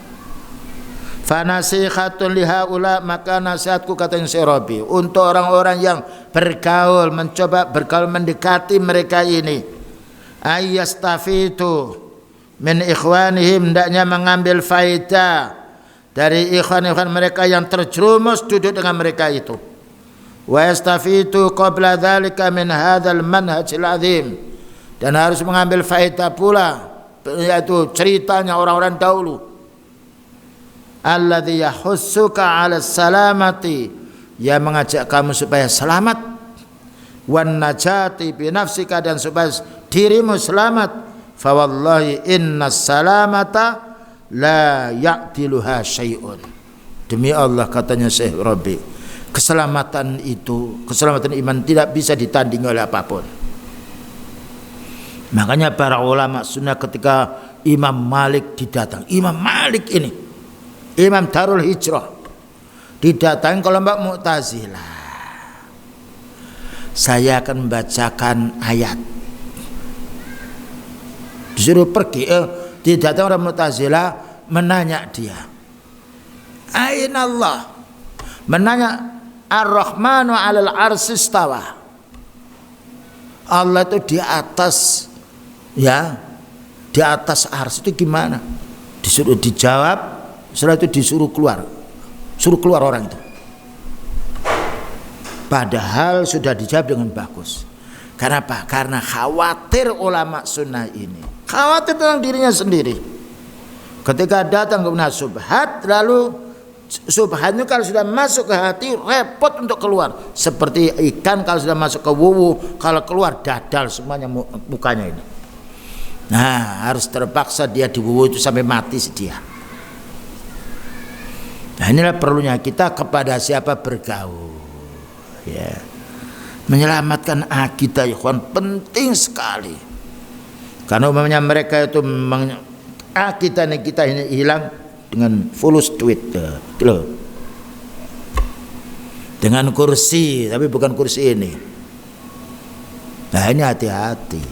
Fanasihatun lihaula, maka nasihatku katanya Syekh Rabi untuk orang-orang yang bergaul, mencoba bergaul mendekati mereka ini, ayyastafitu min ikhwanihim, hendaknya mengambil faedah dari ikhwan-ikhwan mereka yang terjerumus duduk dengan mereka itu. Wa yastafitu qabla dzalika min hadzal manhajil azim, dan harus mengambil faedah pula, yaitu ceritanya orang-orang dahulu. Alladzi yahussuka 'ala salamati, yang mengajak kamu supaya selamat, wan najati bi nafsika, dan supaya dirimu selamat. Fa wallahi innas salamata la ya'tiluha syai'un, demi Allah katanya Syekh Rabi, keselamatan itu, keselamatan iman tidak bisa ditandingi oleh apapun. Makanya para ulama sunnah ketika Imam Malik didatang, Imam Malik ini Imam Darul Hijrah, didatangi kelompok Mu'tazilah, saya akan membacakan ayat, disuruh pergi. Didatangi orang Mu'tazilah, menanya dia, Aina Allah, menanya Ar-Rahmanu 'alal 'arsy istawa, Allah itu di atas, ya, di atas ars itu gimana? Disuruh dijawab. Setelah itu disuruh keluar, suruh keluar orang itu. Padahal sudah dijawab dengan bagus. Karena apa? Karena khawatir ulama sunnah ini, khawatir tentang dirinya sendiri. Ketika datang ke subhat, lalu subhat itu kalau sudah masuk ke hati repot untuk keluar. Seperti ikan kalau sudah masuk ke wuwu, kalau keluar dadal semuanya mukanya ini. Nah harus terpaksa dia di wuwu itu sampai mati dia. Nah inilah perlunya kita kepada siapa bergaul, ya. Menyelamatkan akidah ikhwan penting sekali. Karena umumnya mereka itu akidah kita ini hilang dengan fulus tweet, gitu. Dengan kursi, tapi bukan kursi ini. Nah ini hati-hati,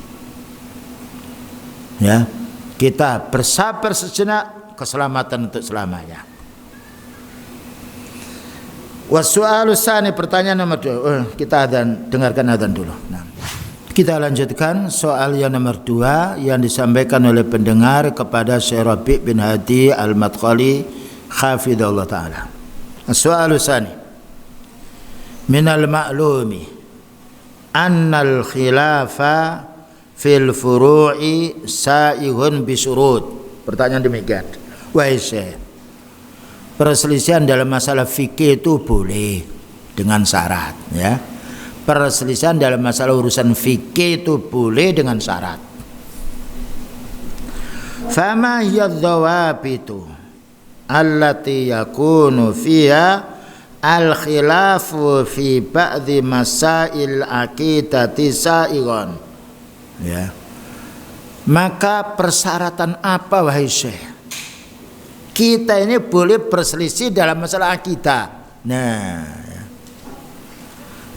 ya. Kita bersabar sejenak, keselamatan untuk selamanya. Wasu'alu tsani, pertanyaan nomor 2. Kita dengarkan adzan dulu. Nah, kita lanjutkan soal yang nomor 2 yang disampaikan oleh pendengar kepada Syekh Rabi bin Hadi Al-Madkhali hafidhahullah taala. As-su'alu tsani minal ma'lumi annal khilafa fil furu'i sa'ighun bisurut. Pertanyaan demikian. Wahai Syekh, perselisihan dalam masalah fikih itu boleh dengan syarat, ya. Perselisihan dalam masalah urusan fikih itu boleh dengan syarat. Fama hiya dhawabitu allati yakunu fiha al-khilafu fi ba'dhi masail aqidati sa'ighun. Ya. Maka persyaratan apa wahai Syekh? Kita ini boleh berselisih dalam masalah akidah. Nah, ya.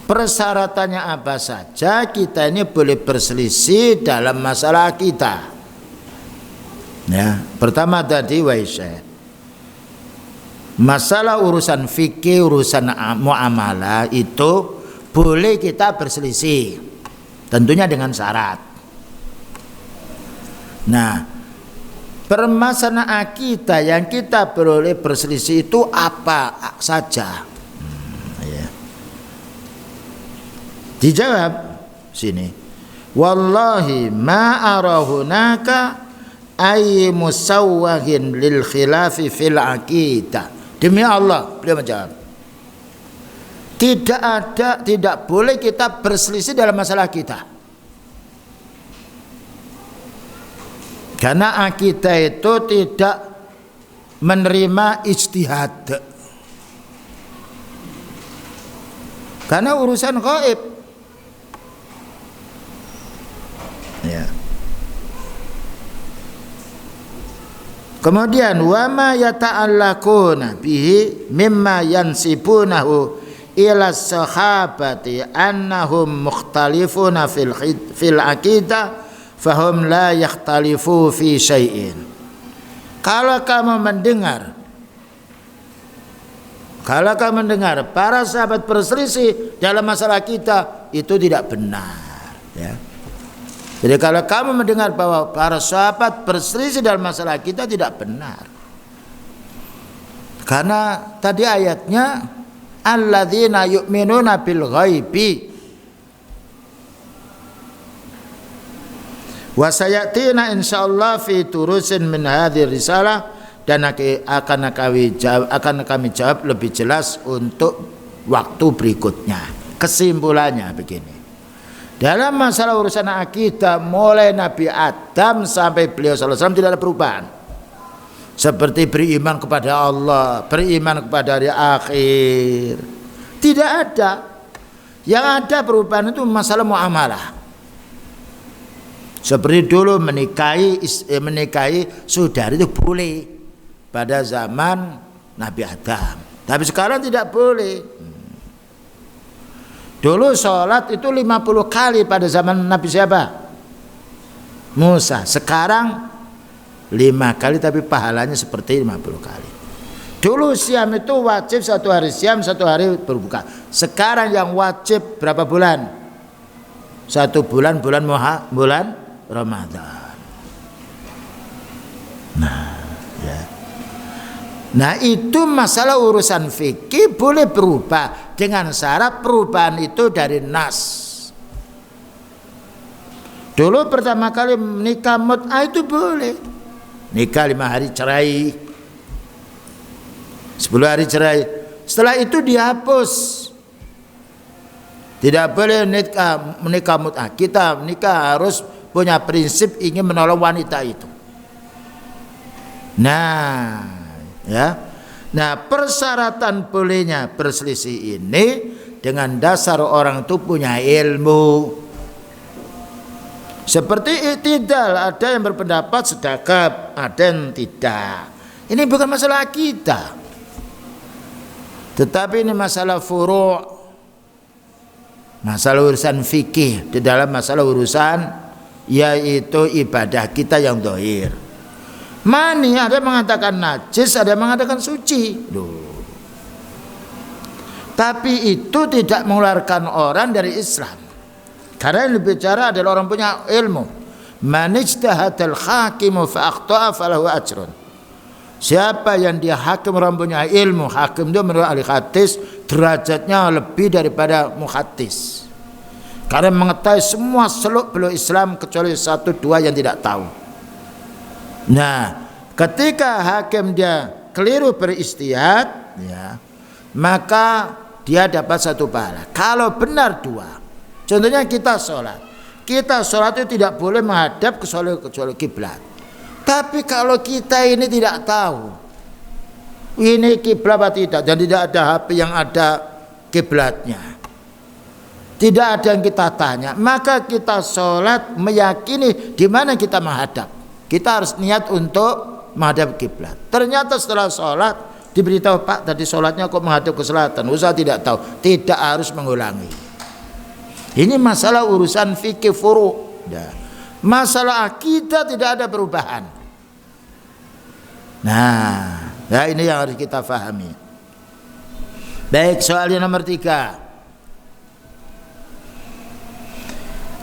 Persyaratannya apa saja kita ini boleh berselisih dalam masalah akidah. Ya, pertama tadi wahai Syekh, masalah urusan fikih, urusan muamalah itu boleh kita berselisih, tentunya dengan syarat. Nah, permasalahan akidah yang kita boleh berselisih itu apa saja? Ya. Dijawab sini, wallahi ma arahunaka ay musawwahin lil khilafi fil aqidah. Demi Allah, beliau menjawab, tidak boleh kita berselisih dalam masalah kita. Karena akidah itu tidak menerima ijtihad. Karena urusan gaib. Ya. Kemudian wa ma yata'allaquna bihi mimma yansibunahu ila sahabati annahum mukhtalifuna fil aqidah fahum la yakhtalifu fi syai'in. Kalau kamu mendengar para sahabat berselisih dalam masalah kita, itu tidak benar, ya. Jadi kalau kamu mendengar bahwa para sahabat berselisih dalam masalah kita, tidak benar. Karena tadi ayatnya alladzina yu'minuna bil ghaibi wa sayatina insyaallah fi turusin min hadhihi risalah, dan akan kami jawab lebih jelas untuk waktu berikutnya. Kesimpulannya begini. Dalam masalah urusan akidah, mulai Nabi Adam sampai beliau sallallahu alaihi wasallam tidak ada perubahan. Seperti beriman kepada Allah, beriman kepada hari akhir, tidak ada. Yang ada perubahan itu masalah muamalah. Seperti dulu menikahi saudari itu boleh pada zaman Nabi Adam, tapi sekarang tidak boleh. Dulu sholat itu 50 kali pada zaman Nabi siapa? Musa. Sekarang 5 kali, tapi pahalanya seperti 50 kali. Dulu siam itu wajib 1 hari siam, 1 hari berbuka. Sekarang yang wajib berapa bulan? 1 bulan, bulan Ramadan. Nah, ya. Nah, itu masalah urusan fikih boleh berubah dengan syarat perubahan itu dari nas. Dulu pertama kali nikah mut'ah itu boleh. Nikah 5 hari cerai, 10 hari cerai. Setelah itu dihapus. Tidak boleh menikah mut'ah. Kita menikah harus punya prinsip ingin menolong wanita itu. Nah, ya. Nah, persyaratan bolehnya berselisih ini dengan dasar orang itu punya ilmu. Seperti i'tidal, ada yang berpendapat sedekap, ada yang tidak. Ini bukan masalah kita, tetapi ini masalah furu', masalah urusan fikih di dalam masalah urusan yaitu ibadah kita yang zahir. Mani ada yang mengatakan najis, ada yang mengatakan suci. Loh. Tapi itu tidak mengeluarkan orang dari Islam. Karena yang bicara adalah orang punya ilmu. Man ijtahadal hakimu fa akhta'a falahu ajrun. Siapa yang dia hakim orang punya ilmu, hakim itu menurut ahli hadis derajatnya lebih daripada muhaddis, karena mengetahui semua seluk beluk Islam kecuali satu dua yang tidak tahu. Nah, ketika hakim dia keliru beristihad, ya, maka dia dapat satu pahala. Kalau benar dua, contohnya kita sholat itu tidak boleh menghadap kecuali kiblat. Tapi kalau kita ini tidak tahu ini kiblat atau tidak, dan tidak ada HP yang ada kiblatnya, tidak ada yang kita tanya, maka kita sholat meyakini di mana kita menghadap. Kita harus niat untuk menghadap kiblat. Ternyata setelah sholat diberitahu, Pak tadi sholatnya kok menghadap ke selatan. Usah tidak tahu, tidak harus mengulangi. Ini masalah urusan fikih furu'. Masalah akidah tidak ada perubahan. Nah, ya ini yang harus kita fahami. Baik, soalnya nomor 3.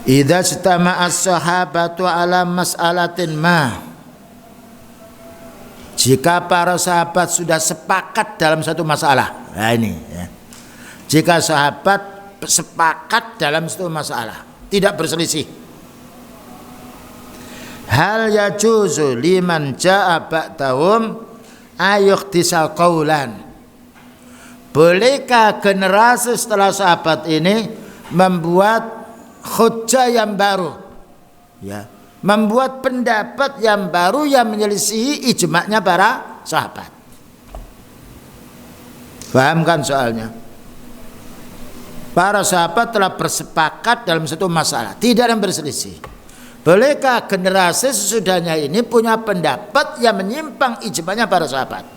Idza istama'a as-sahabatu ala mas'alatin ma. Jika para sahabat sudah sepakat dalam satu masalah. Nah ini ya. Jika sahabat sepakat dalam satu masalah, tidak berselisih. Hal yajuzu liman ja'a ba'dahum ayukhtisal qaulan. Bolehkah generasi setelah sahabat ini membuat hujjah yang baru, ya, membuat pendapat yang baru yang menyelisihi ijma'nya para sahabat? Paham kan soalnya? Para sahabat telah bersepakat dalam satu masalah, tidak ada yang berselisih. Bolehkah generasi sesudahnya ini punya pendapat yang menyimpang ijma'nya para sahabat?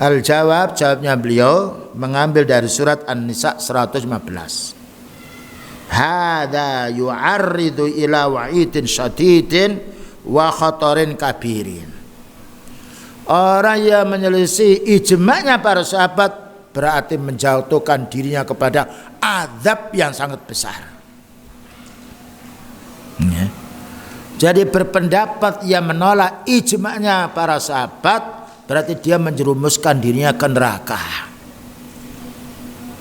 Jawabnya beliau mengambil dari surat An-Nisa 115. Hadza yu'arridu ila wa'idin syadidin wa khatarin kabirin. Orang yang menyelisih ijma'nya para sahabat berarti menjatuhkan dirinya kepada azab yang sangat besar. Ya. Jadi berpendapat yang menolak ijma'nya para sahabat berarti dia menjerumuskan dirinya ke neraka.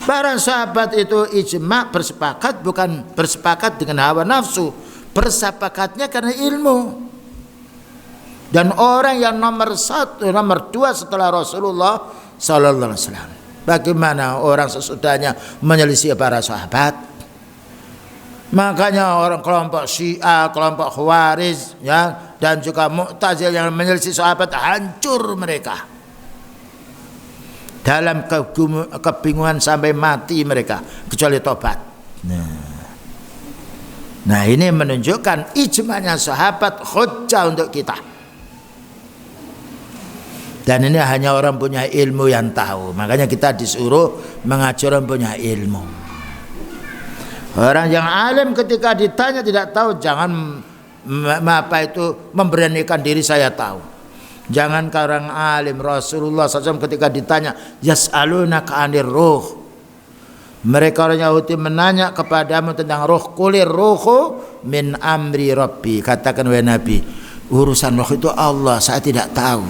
Para sahabat itu ijma' bersepakat, bukan bersepakat dengan hawa nafsu, bersepakatnya karena ilmu. Dan orang yang nomor 2 setelah Rasulullah sallallahu alaihi wasallam, bagaimana orang sesudahnya menyelisih para sahabat? Makanya orang kelompok Syiah, kelompok Khawarij, ya, dan juga Mu'tazil yang menyelisih sahabat, hancur mereka. Dalam kebingungan sampai mati mereka, kecuali tobat. Nah ini menunjukkan ijma'nya sahabat hujjah untuk kita. Dan ini hanya orang punya ilmu yang tahu. Makanya kita disuruh mengajar orang punya ilmu. Orang yang alim ketika ditanya tidak tahu, jangan memberanikan diri saya tahu. Jangan orang alim. Rasulullah SAW ketika ditanya yas'alunaka 'anir ruh, mereka orang Yahudi menanya kepadamu tentang ruh, qulir ruhu min amri rabbi, katakan wahai Nabi, urusan ruh itu Allah, saya tidak tahu.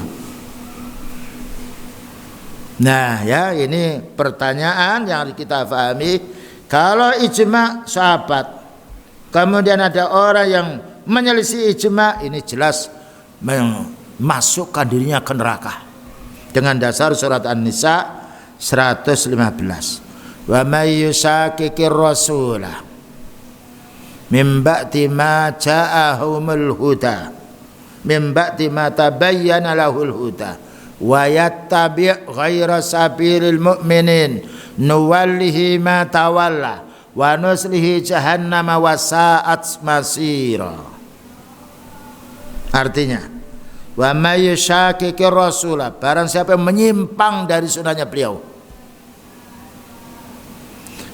Nah ya, ini pertanyaan yang harus kita pahami. Kalau ijma' sahabat, kemudian ada orang yang menyelisih ijma', ini jelas memasukkan dirinya ke neraka. Dengan dasar surat An-Nisa 115. Wa may yushaqiqir rasulah min ba'di ma ja'ahumul huda min ba'di ma tabayyana lahul huda wa yattabi' ghaira sabilil mu'minin nuwallihi ma tawalla wa nuslihi jahannama wa sa'at masira. Artinya, wa may yushaqiqir rasulah, barang siapa yang menyimpang dari sunnahnya beliau.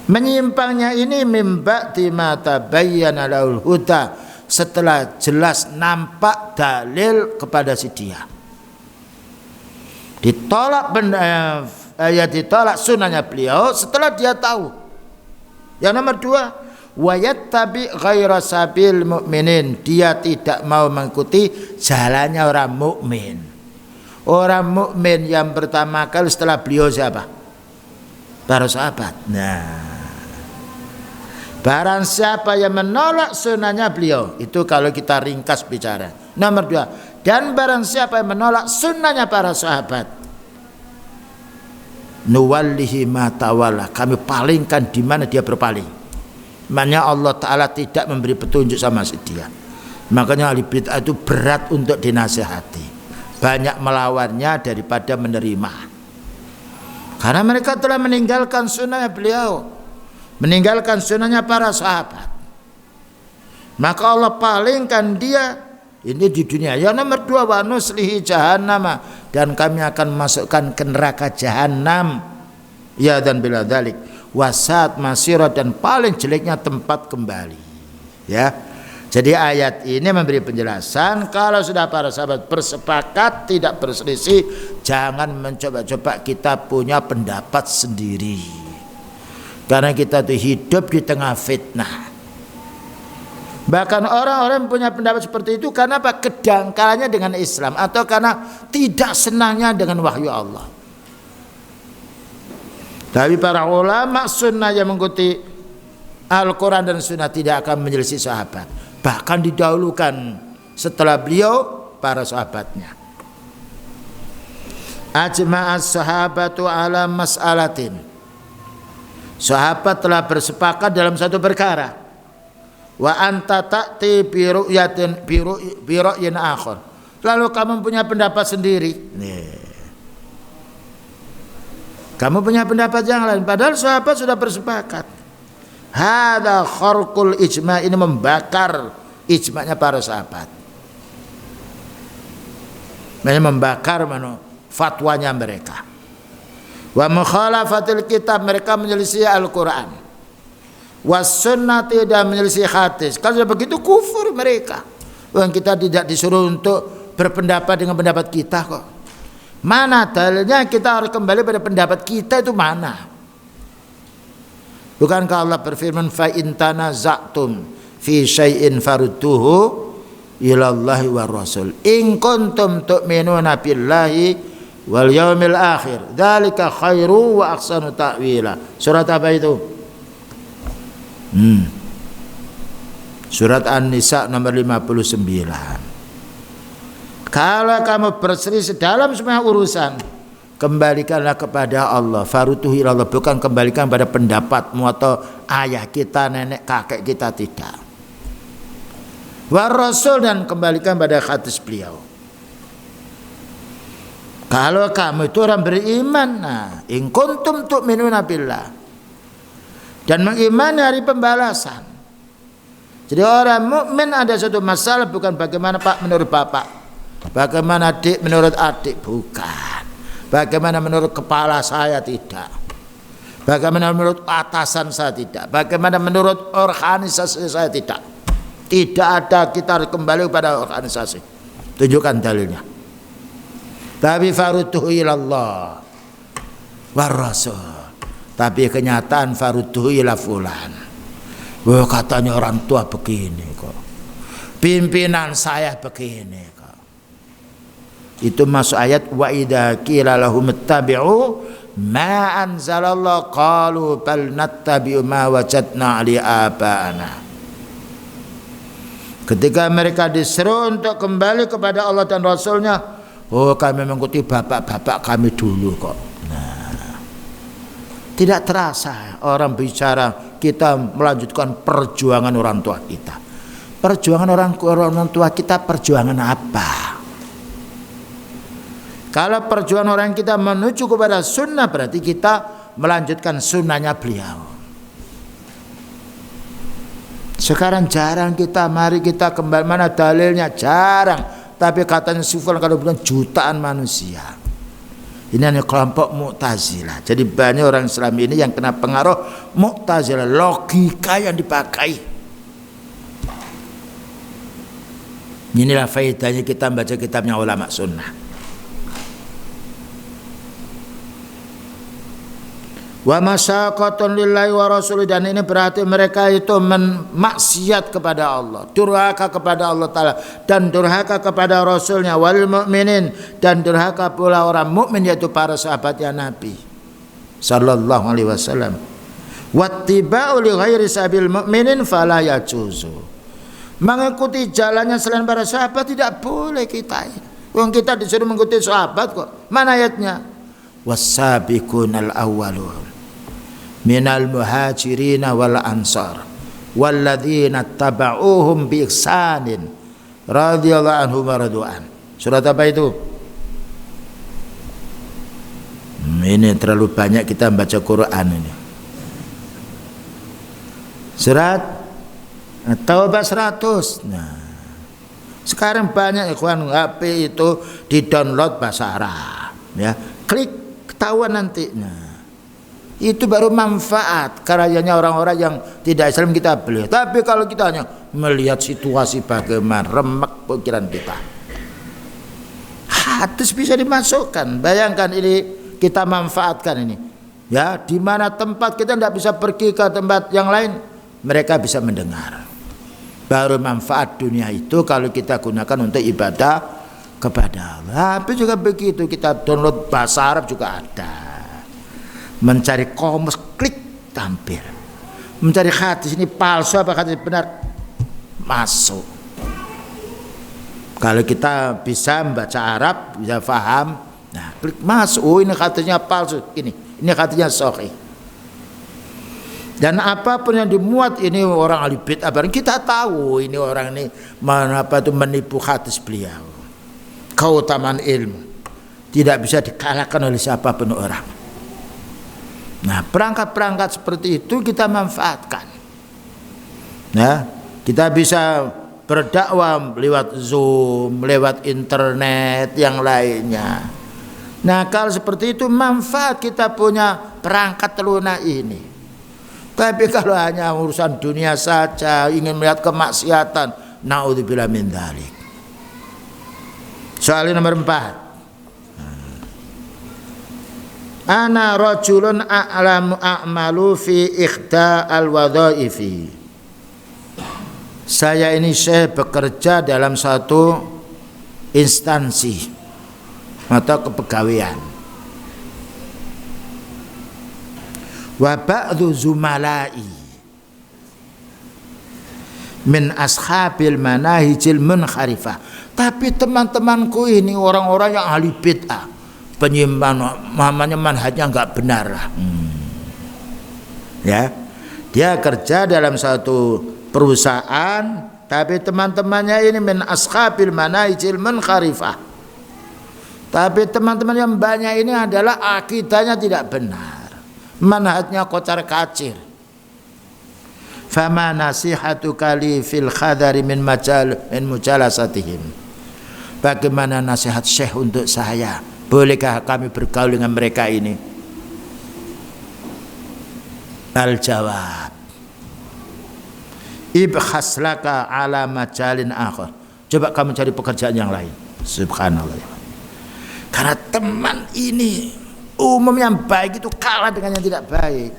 Menyimpangnya ini mim ba'di ma tabayyana lahul huda, setelah jelas nampak dalil kepada si dia. Ditolak ditolak sunnahnya beliau setelah dia tahu. Yang nomor 2, wa yattabi ghaira sabil mu'minin, dia tidak mau mengikuti jalannya orang mukmin. Orang mukmin yang pertama kali setelah beliau siapa? Para sahabat. Nah, barang siapa yang menolak sunnahnya beliau, itu kalau kita ringkas bicara. Nomor 2, dan barang siapa yang menolak sunnahnya para sahabat, nuwallihi ma tawalla, kami palingkan di mana dia berpaling. Maknanya Allah Ta'ala tidak memberi petunjuk sama si dia. Makanya ahli bid'ah itu berat untuk dinasihati, banyak melawannya daripada menerima, karena mereka telah meninggalkan sunnahnya beliau, meninggalkan sunnahnya para sahabat. Maka Allah palingkan dia ini di dunia. Yang nomor 2, wa nuslihi jahannam, dan kami akan masukkan ke neraka jahanam. Ya dan bila dzalik wasat masira, dan paling jeleknya tempat kembali. Ya. Jadi ayat ini memberi penjelasan kalau sudah para sahabat bersepakat tidak berselisih, jangan mencoba-coba kita punya pendapat sendiri. Karena kita tuh hidup di tengah fitnah. Bahkan orang-orang punya pendapat seperti itu karena apa? Kedangkalannya dengan Islam, atau karena tidak senangnya dengan wahyu Allah. Tapi para ulama sunnah yang mengikuti Al-Quran dan sunnah tidak akan menyelisih sahabat, bahkan didahulukan setelah beliau para sahabatnya. Ajma'as sahabatu ala mas'alatin, sahabat telah bersepakat dalam satu perkara. Wa anta ta'ti bi ru'yin akhar, lalu kamu punya pendapat sendiri. Kamu punya pendapat yang lain, padahal sahabat sudah bersepakat. Hada kharqul ijma', ini membakar ijma'nya para sahabat. Ini membakar fatwanya mereka. Wa mukhalafatil kitab, mereka menyelisih Al-Quran. Was sunnah, tidak menyelisih hadis. Kalau begitu kufur mereka. Kita tidak disuruh untuk berpendapat dengan pendapat kita kok. Mana dalilnya kita harus kembali pada pendapat kita itu mana? Bukankah Allah berfirman, fa in tanaza'tum fi syai'in farudduhu ila Allahi war rasul in kuntum tu'minuna billahi wal yaumil akhir dzalika khairu wa ahsanu ta'wila. Surat apa itu? Surat An-Nisa nomor 59. Kalau kamu berselisih dalam semua urusan, kembalikanlah kepada Allah. Farutuhu ilallah, bukan kembalikan pada pendapatmu atau ayah kita, nenek, kakek kita, tidak. War Rasul, dan kembalikan pada hadis beliau. Kalau kamu itu orang beriman, nah, in kuntum tu'minuna billah, dan mengimani hari pembalasan. Jadi orang mukmin ada satu masalah, bukan bagaimana Pak menurut Bapak, bagaimana adik menurut adik, bukan. Bagaimana menurut kepala saya, tidak. Bagaimana menurut atasan saya, tidak. Bagaimana menurut organisasi saya, tidak. Tidak ada, kita harus kembali kepada organisasi. Tunjukkan dalilnya. Tapi farudduhu ilallah war rasul. Tapi kenyataan farudduhu ila fulan. Wah, katanya orang tua begini kok. Pimpinan saya begini kok. Itu masuk ayat wa idza qila lahum ittabi'u ma anzalallahu qalu bal nattabi'u ma wajadna 'alaihi aba'ana. Ketika mereka disuruh untuk kembali kepada Allah dan Rasulnya, oh kami mengikuti bapak-bapak kami dulu kok. Nah, tidak terasa orang bicara kita melanjutkan perjuangan orang tua kita. Perjuangan orang tua kita, perjuangan apa? Kalau perjuangan orang kita menuju kepada sunnah, berarti kita melanjutkan sunnahnya beliau. Sekarang jarang kita, mari kita kembali, mana dalilnya, jarang. Tapi katanya sufal kalau bilang jutaan manusia. Ini hanya kelompok Mu'tazilah. Jadi banyak orang Islam ini yang kena pengaruh Mu'tazilah, logika yang dipakai. Inilah faedahnya kita baca kitabnya ulama sunnah. Wa masyaqatun lillahi wa rasuli, dan ini berarti mereka itu maksiat kepada Allah, durhaka kepada Allah Ta'ala, dan durhaka kepada Rasulnya, wal mu'minin, dan durhaka pula orang mukmin yaitu para sahabatnya Nabi sallallahu alaihi wasallam. Wattiba'u li ghairi sabil mu'minin fala yajuzu, mengikuti jalannya selain para sahabat tidak boleh kita. Wong kita disuruh mengikuti sahabat kok. Mana ayatnya? Was-sabiqunal awwalun minal muhajirin wal ansar walladzina tabauhum bi ihsanin radhiyallahu anhum wa radu'an. Surat apa itu? Ini terlalu banyak kita baca Quran ini. Surat Taubah 100. Nah, sekarang banyak ikhwan HP itu di download bahasa Arab, ya, klik ketahuan nanti. Nah, itu baru manfaat karyanya orang-orang yang tidak Islam kita beli. Tapi kalau kita hanya melihat situasi bagaimana, remek pikiran kita. Hadis bisa dimasukkan. Bayangkan ini kita manfaatkan ini, ya, di mana tempat kita tidak bisa pergi ke tempat yang lain, mereka bisa mendengar. Baru manfaat dunia itu kalau kita gunakan untuk ibadah kepada Allah. Tapi juga begitu, kita download bahasa Arab juga ada. Mencari komus, klik tampil. Mencari hadis ini palsu apa hadis benar, masuk. Kalau kita bisa membaca Arab, bisa paham, nah klik masuk. Oh, ini hadisnya palsu, ini hadisnya sahih. Dan apapun yang dimuat ini orang ahli bid'ah, kita tahu ini orang ini menipu hadis beliau. Keutamaan ilmu tidak bisa dikalahkan oleh siapapun orang. Nah, perangkat-perangkat seperti itu kita manfaatkan. Nah, kita bisa berdakwah lewat Zoom, lewat internet, yang lainnya. Nah, kalau seperti itu manfaat kita punya perangkat lunak ini. Tapi kalau hanya urusan dunia saja, ingin melihat kemaksiatan, naudzubillah min dzalik. Soal nomor 4. Ana rajulun a'malu fi ikhda al-wadhaifi. Saya ini bekerja dalam satu instansi atau kepegawaian. Wa ba'dhu zumalai min ashabil manahijil munharifah. Tapi teman-temanku ini orang-orang yang ahli bid'ah, penyimpan namanya manhajnya enggak benar. Ya, dia kerja dalam satu perusahaan, tapi teman-temannya ini min ashabil manahijil munharifah. Tapi teman-teman yang banyak ini adalah akidahnya tidak benar, manhajnya kocar-kacir. Fama nasihatu kali fil khadari min mujalasatihim. Bagaimana nasihat Syekh untuk saya? Bolehkah kami bergaul dengan mereka ini? Al-jawab, ibkhas laka ala majalin akhar. Coba kamu cari pekerjaan yang lain. Subhanallah. Karena teman ini umum yang baik itu kalah dengan yang tidak baik.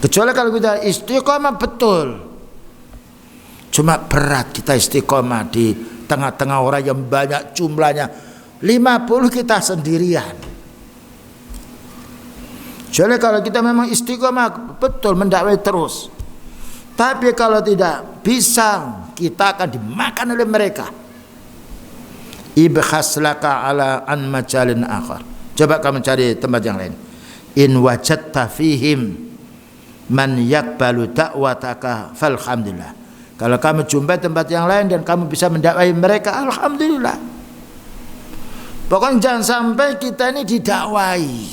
Kecuali kalau kita istiqomah betul. Cuma berat kita istiqomah di tengah-tengah orang yang banyak jumlahnya, 50 kita sendirian. Jadi kalau kita memang istiqomah betul mendakwai terus, tapi kalau tidak bisa, kita akan dimakan oleh mereka. Ibkhas laka ala an majalin akhar. Coba kamu cari tempat yang lain. In wajadta fihim man yakbalu da'wataka falhamdulillah. Kalau kamu jumpai tempat yang lain dan kamu bisa mendakwai mereka, alhamdulillah. Pokoknya jangan sampai kita ini didakwai.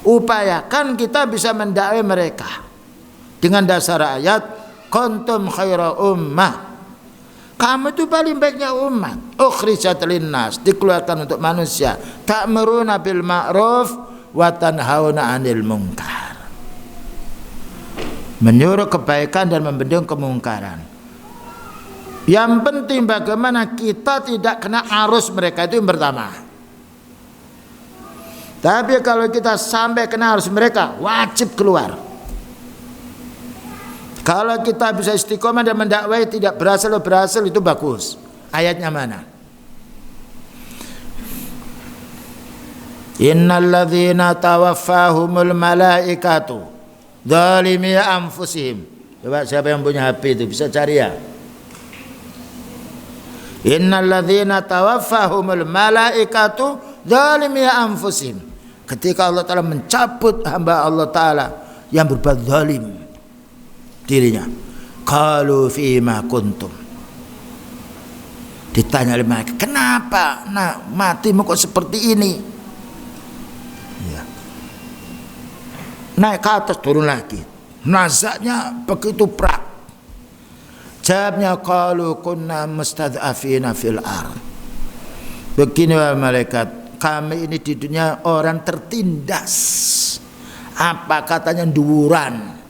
Upayakan kita bisa mendakwai mereka dengan dasar ayat kuntum khaira ummah. Kamu itu paling baiknya umat. Ukhrijat linnas, dikeluarkan untuk manusia. Ta'muruna bil ma'ruf wa tanhauna 'anil munkar. Menyuruh kebaikan dan membendung kemungkaran. Yang penting bagaimana kita tidak kena arus mereka, itu yang pertama. Tapi kalau kita sampai kena harus mereka wajib keluar. Kalau kita bisa istiqomah dan mendakwai tidak berhasil itu bagus. Ayatnya mana? Innal ladzina tawaffahumul malaikatu dzalimi anfusihim. Coba siapa yang punya HP itu bisa cari ya. Innal ladzina tawaffahumul malaikatu dzalimi anfusihim. Ketika Allah Ta'ala mencabut hamba Allah Ta'ala yang berbuat zalim dirinya, qalu fima kuntum. Ditanya oleh mereka, kenapa matimu kok seperti ini? Ya. Naik ke atas turun lagi, nazaknya begitu berat. Jawabnya, qalu kunna mustad'afina fil ard. Begini wahai malaikat, kami ini di dunia orang tertindas. Apa katanya duran?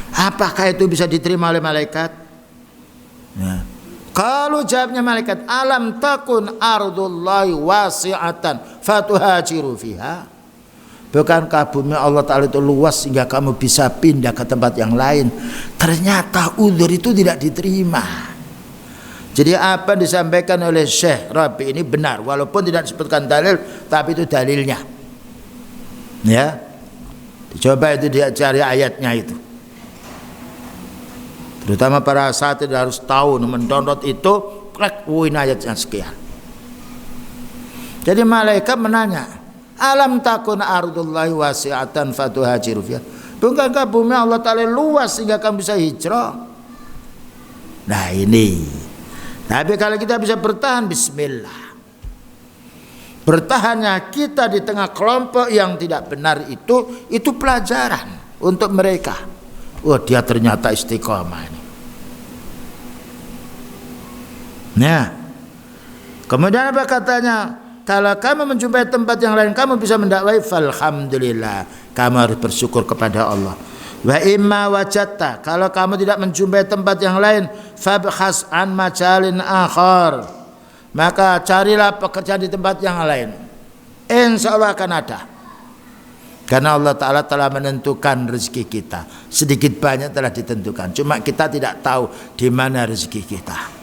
Apakah itu bisa diterima oleh malaikat? Ya. Kalau jawabnya malaikat, alam takun ardullahi wasi'atan fatuhajiru fiha. Bukankah bumi Allah Ta'ala itu luas sehingga kamu bisa pindah ke tempat yang lain? Ternyata udzur itu tidak diterima. Jadi apa yang disampaikan oleh Syekh Rabi ini benar, walaupun tidak disebutkan dalil, tapi itu dalilnya. Ya, dicoba itu dia cari ayatnya itu. Terutama para saat itu harus tahu mendownload itu, klik ayatnya sekian. Jadi malaikat menanya, alam takun ardullahi wasi'atan fatuhajiru fiha. Bukankah bumi Allah Ta'ala luas sehingga kamu bisa hijrah? Nah ini. Tapi kalau kita bisa bertahan, bismillah. Bertahannya kita di tengah kelompok yang tidak benar itu pelajaran untuk mereka. Wah, dia ternyata istiqomah ini. Nah, kemudian apa katanya? Kalau kamu menjumpai tempat yang lain, kamu bisa mendakwai, falhamdulillah. Kamu harus bersyukur kepada Allah. Wa imma wajadta, kalau kamu tidak menjumpai tempat yang lain, fabhas an majalin akhar, maka carilah pekerjaan di tempat yang lain. Insya Allah akan ada. Karena Allah Ta'ala telah menentukan rezeki kita. Sedikit banyak telah ditentukan. Cuma kita tidak tahu di mana rezeki kita.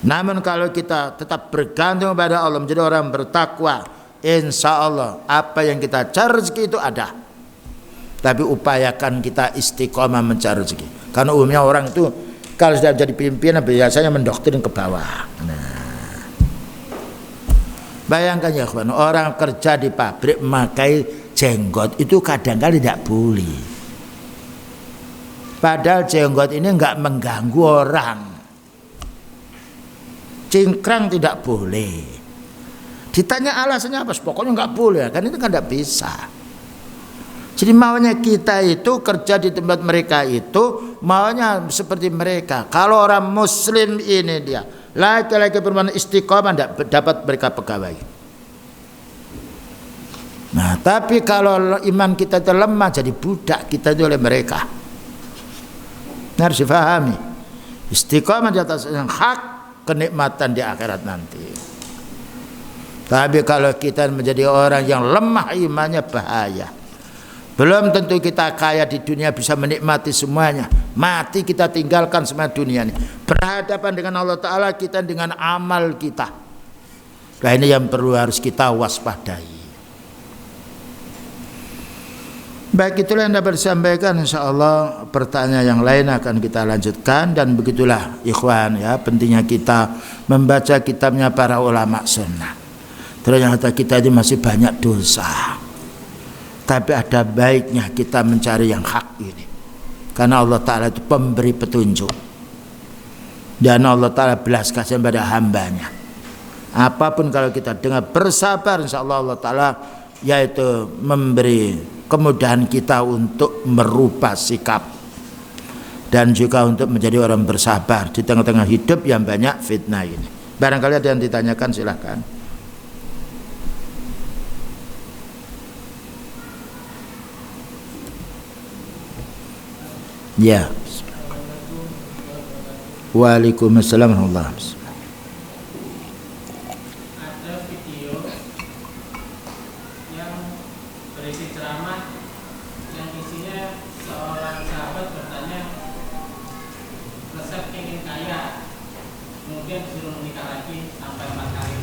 Namun kalau kita tetap bergantung pada Allah, menjadi orang bertakwa, insya Allah apa yang kita cari rezeki itu ada. Tapi upayakan kita istiqomah mencari rezeki. Karena umumnya orang itu kalau sudah jadi pimpinan biasanya mendoktrin ke bawah. Nah, bayangkan ya kawan, orang kerja di pabrik memakai jenggot itu kadang-kadang tidak boleh. Padahal jenggot ini enggak mengganggu orang. Cingkrang tidak boleh. Ditanya alasannya apa? Pokoknya enggak boleh. Kan itu kan tidak bisa. Jadi maunya kita itu kerja di tempat mereka itu maunya seperti mereka. Kalau orang muslim ini dia laki-laki perempuan istiqomah tidak dapat mereka pegawai. Nah, tapi kalau iman kita itu lemah jadi budak kita itu oleh mereka. Harus difahami. Istiqomah di atas yang hak, kenikmatan di akhirat nanti. Tapi kalau kita menjadi orang yang lemah imannya bahaya. Belum tentu kita kaya di dunia bisa menikmati semuanya. Mati kita tinggalkan semua dunia ini. Berhadapan dengan Allah Ta'ala kita dengan amal kita. Nah ini yang perlu harus kita waspadai. Baik, itulah yang dapat disampaikan. InsyaAllah pertanyaan yang lain akan kita lanjutkan. Dan begitulah ikhwan ya, pentingnya kita membaca kitabnya para ulama sunnah. Ternyata kita ini masih banyak dosa. Tapi ada baiknya kita mencari yang hak ini. Karena Allah Ta'ala itu pemberi petunjuk. Dan Allah Ta'ala belas kasihan pada hambanya. Apapun kalau kita dengar bersabar, insya Allah Allah Ta'ala yaitu memberi kemudahan kita untuk merubah sikap. Dan juga untuk menjadi orang bersabar di tengah-tengah hidup yang banyak fitnah ini. Barangkali ada yang ditanyakan, silahkan. Ya. Waalaikumsalam warahmatullahi wabarakatuh. Ada video kemudian disuruh menikah lagi sampai 4 kali.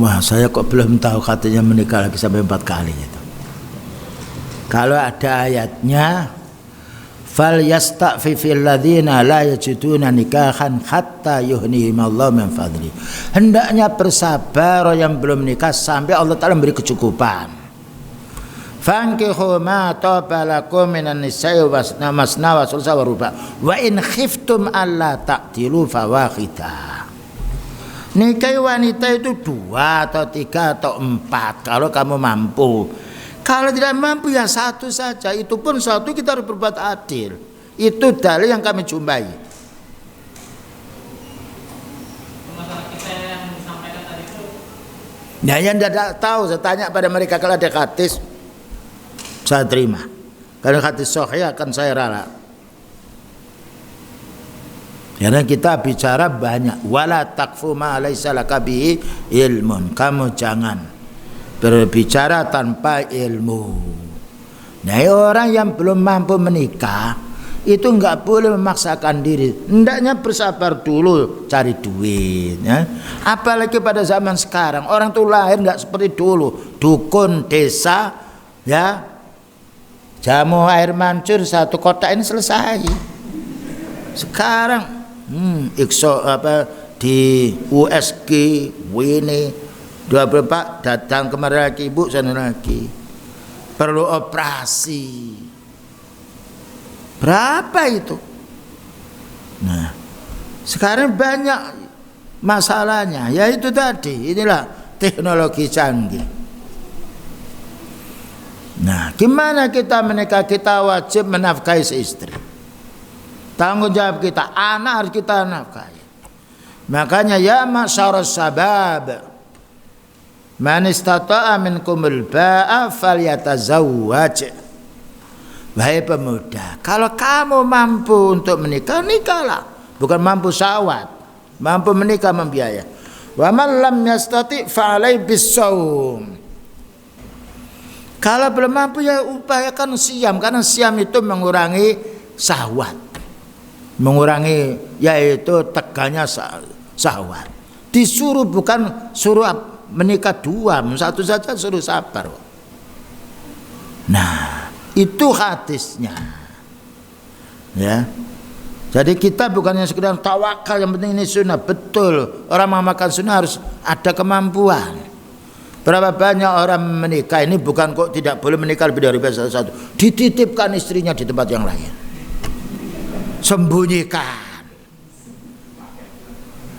Wah, saya kok belum tahu katanya menikah lagi sampai 4 kali itu. Kalau ada ayatnya, fal yasta'fifil ladzina la yajiduna nikahan hatta yuhnihimallahu min fadli. Hendaknya bersabar yang belum nikah sampai Allah Ta'ala memberi kecukupan. Fankihu ma taba lakum minan nisa'i masna wa sulsa wa ruba wa in khiftum alla ta'dilu fawahida. Nikahi wanita itu 2 atau 3 atau 4 kalau kamu mampu. Kalau tidak mampu ya 1 saja. Itu pun 1 kita harus berbuat adil. Itu dalil yang kami jumpai. Masalah kita yang disampaikan tadi itu. Nah, yang tidak tahu saya tanya pada mereka kalau ada hadis saya terima. Kalau hadis sahih akan saya rala. Karena kita bicara banyak. Wala takfu ma laisa laka bihi ilmun. Kamu jangan berbicara tanpa ilmu. Nah, orang yang belum mampu menikah itu enggak boleh memaksakan diri. Hendaknya bersabar dulu cari duit, ya. Apalagi pada zaman sekarang orang tuh lahir enggak seperti dulu. Dukun desa, ya. Jamu air mancur 1 kotak ini selesai. Sekarang di USG Wini 24 datang kemari lagi ibu sana lagi perlu operasi berapa itu. Nah, sekarang banyak masalahnya, yaitu tadi inilah teknologi canggih. Nah, gimana kita menikah? Kita wajib menafkahi istri. Tanggung jawab kita, anak harus kita nafkahi. Makanya ya masyarus sabab, man istata'a minkumul ba'a falyatazawwaj. Wahai pemuda, kalau kamu mampu untuk menikah, nikahlah. Bukan mampu syahwat, mampu menikah membiaya. Wa man lam yastati' fa alaihi bis-shaum. Kalau belum mampu ya upayakan siam, karena siam itu mengurangi syahwat, mengurangi yaitu teganya syahwat. Disuruh bukan suruh menikah 2, 1 saja suruh sabar. Nah, itu hadisnya. Ya. Jadi kita bukannya sekedar tawakal, yang penting ini sunnah. Betul, orang mengamalkan sunnah harus ada kemampuan. Berapa banyak orang menikah ini bukan kok tidak boleh menikah lebih dari 1, dititipkan istrinya di tempat yang lain, sembunyikan,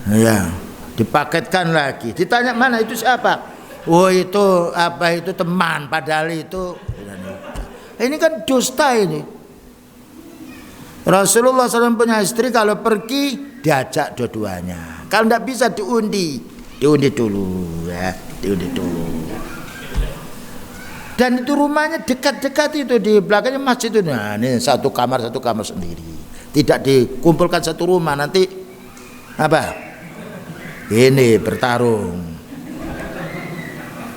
ya, dipaketkan lagi, ditanya mana itu siapa, oh itu apa itu teman, padahal itu ini kan dusta ini. Rasulullah SAW punya istri kalau pergi diajak dua-duanya, kalau tidak bisa diundi dulu, ya. Diundi dulu. Dan itu rumahnya dekat-dekat itu di belakangnya masjid itu. Nah, ini satu kamar sendiri. Tidak dikumpulkan satu rumah, nanti apa? Ini bertarung.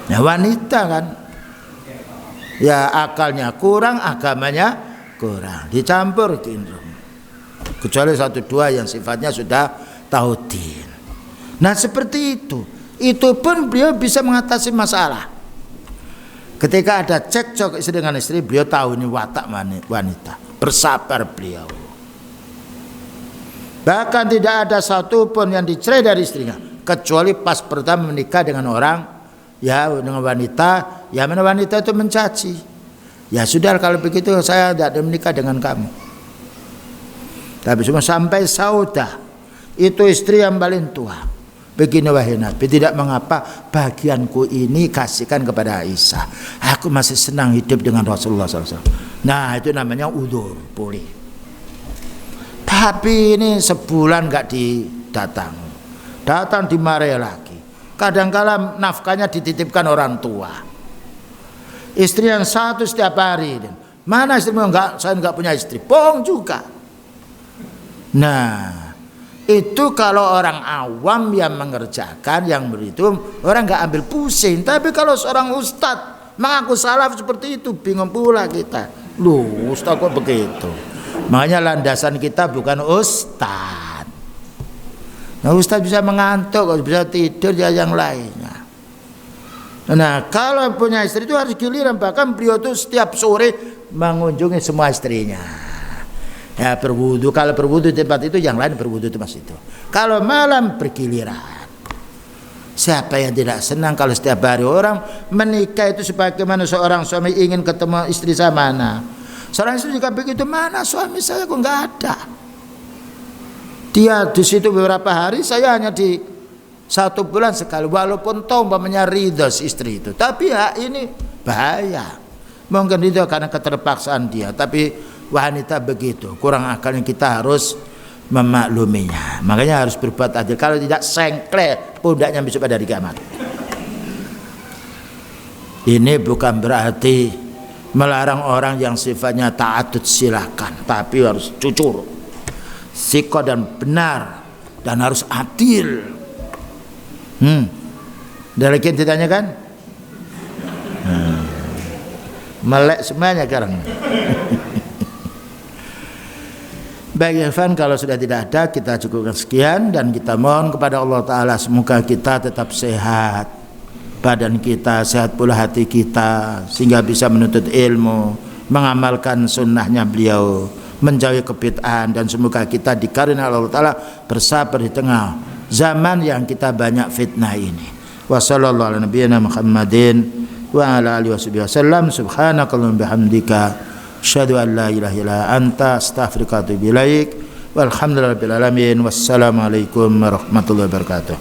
Nah, wanita kan, ya akalnya kurang, agamanya kurang, dicampur kecuali 1-2 yang sifatnya sudah tauhid. Nah, seperti itu. Itu pun beliau bisa mengatasi masalah. Ketika ada cekcok istri dengan istri, beliau tahu ini watak wanita, bersabar beliau. Bahkan tidak ada satu pun yang dicerai dari istrinya, kecuali pas pertama menikah dengan orang, ya dengan wanita, ya mana wanita itu mencaci. Ya sudah, kalau begitu saya tidak menikah dengan kamu. Tapi cuma sampai Saudah, itu istri yang paling tua. Begini wahai Nabi, tidak mengapa bagianku ini kasihkan kepada Aisyah. Aku masih senang hidup dengan Rasulullah SAW. Nah, itu namanya udzur, boleh. Tapi ini sebulan nggak datang dimarahi lagi. Kadang-kala nafkahnya dititipkan orang tua. Istri yang satu setiap hari. Mana istrimu? Enggak, saya enggak punya istri. Bohong juga. Nah, itu kalau orang awam yang mengerjakan, yang begitu, orang nggak ambil pusing. Tapi kalau seorang ustadz mengaku salah seperti itu, bingung pula kita. Loh, ustadz kok begitu? Makanya landasan kita bukan ustadz, Nah, Ustaz bisa mengantuk, bisa tidur ya yang lainnya. Nah, kalau punya istri itu harus giliran, bahkan beliau tuh setiap sore mengunjungi semua istrinya. Ya berwudu, kalau berwudu di tempat itu yang lain berwudu di tempat itu. Kalau malam bergiliran. Siapa yang tidak senang kalau setiap hari orang menikah itu sebagaimana seorang suami ingin ketemu istri saya mana. Seorang istri juga begitu, mana suami saya kok nggak ada. Dia di situ beberapa hari, saya hanya di 1 bulan sekali. Walaupun tahu umpamanya ridho si istri itu, tapi ya ini bahaya. Mungkin ridho karena keterpaksaan dia, tapi wanita begitu, kurang akalnya, kita harus memakluminya. Makanya harus berbuat adil. Kalau tidak, sengklek pundaknya besok pada hari kiamat. Ini bukan berarti melarang orang yang sifatnya ta'addud, silakan, tapi harus jujur, siko dan benar, dan harus adil. Dari lagi ditanyakan? Melek semuanya sekarang. Baik Irfan, kalau sudah tidak ada kita cukupkan sekian, dan kita mohon kepada Allah Ta'ala semoga kita tetap sehat, badan kita sehat pula hati kita, sehingga bisa menuntut ilmu, mengamalkan sunnahnya beliau, menjauhi kebid'ahan, dan semoga kita dikarunia Allah Ta'ala bersabar di tengah zaman yang kita banyak fitnah ini. Wa sallallahu ala nabiyyina Muhammadin wa ala alihi wasallam. Subhanakallahumma bihamdika asyhadu an la ilaha illa anta astaghfiruka wa atubu ilaik. Walhamdulillahirabbil alamin. Wassalamualaikum warahmatullahi wabarakatuh.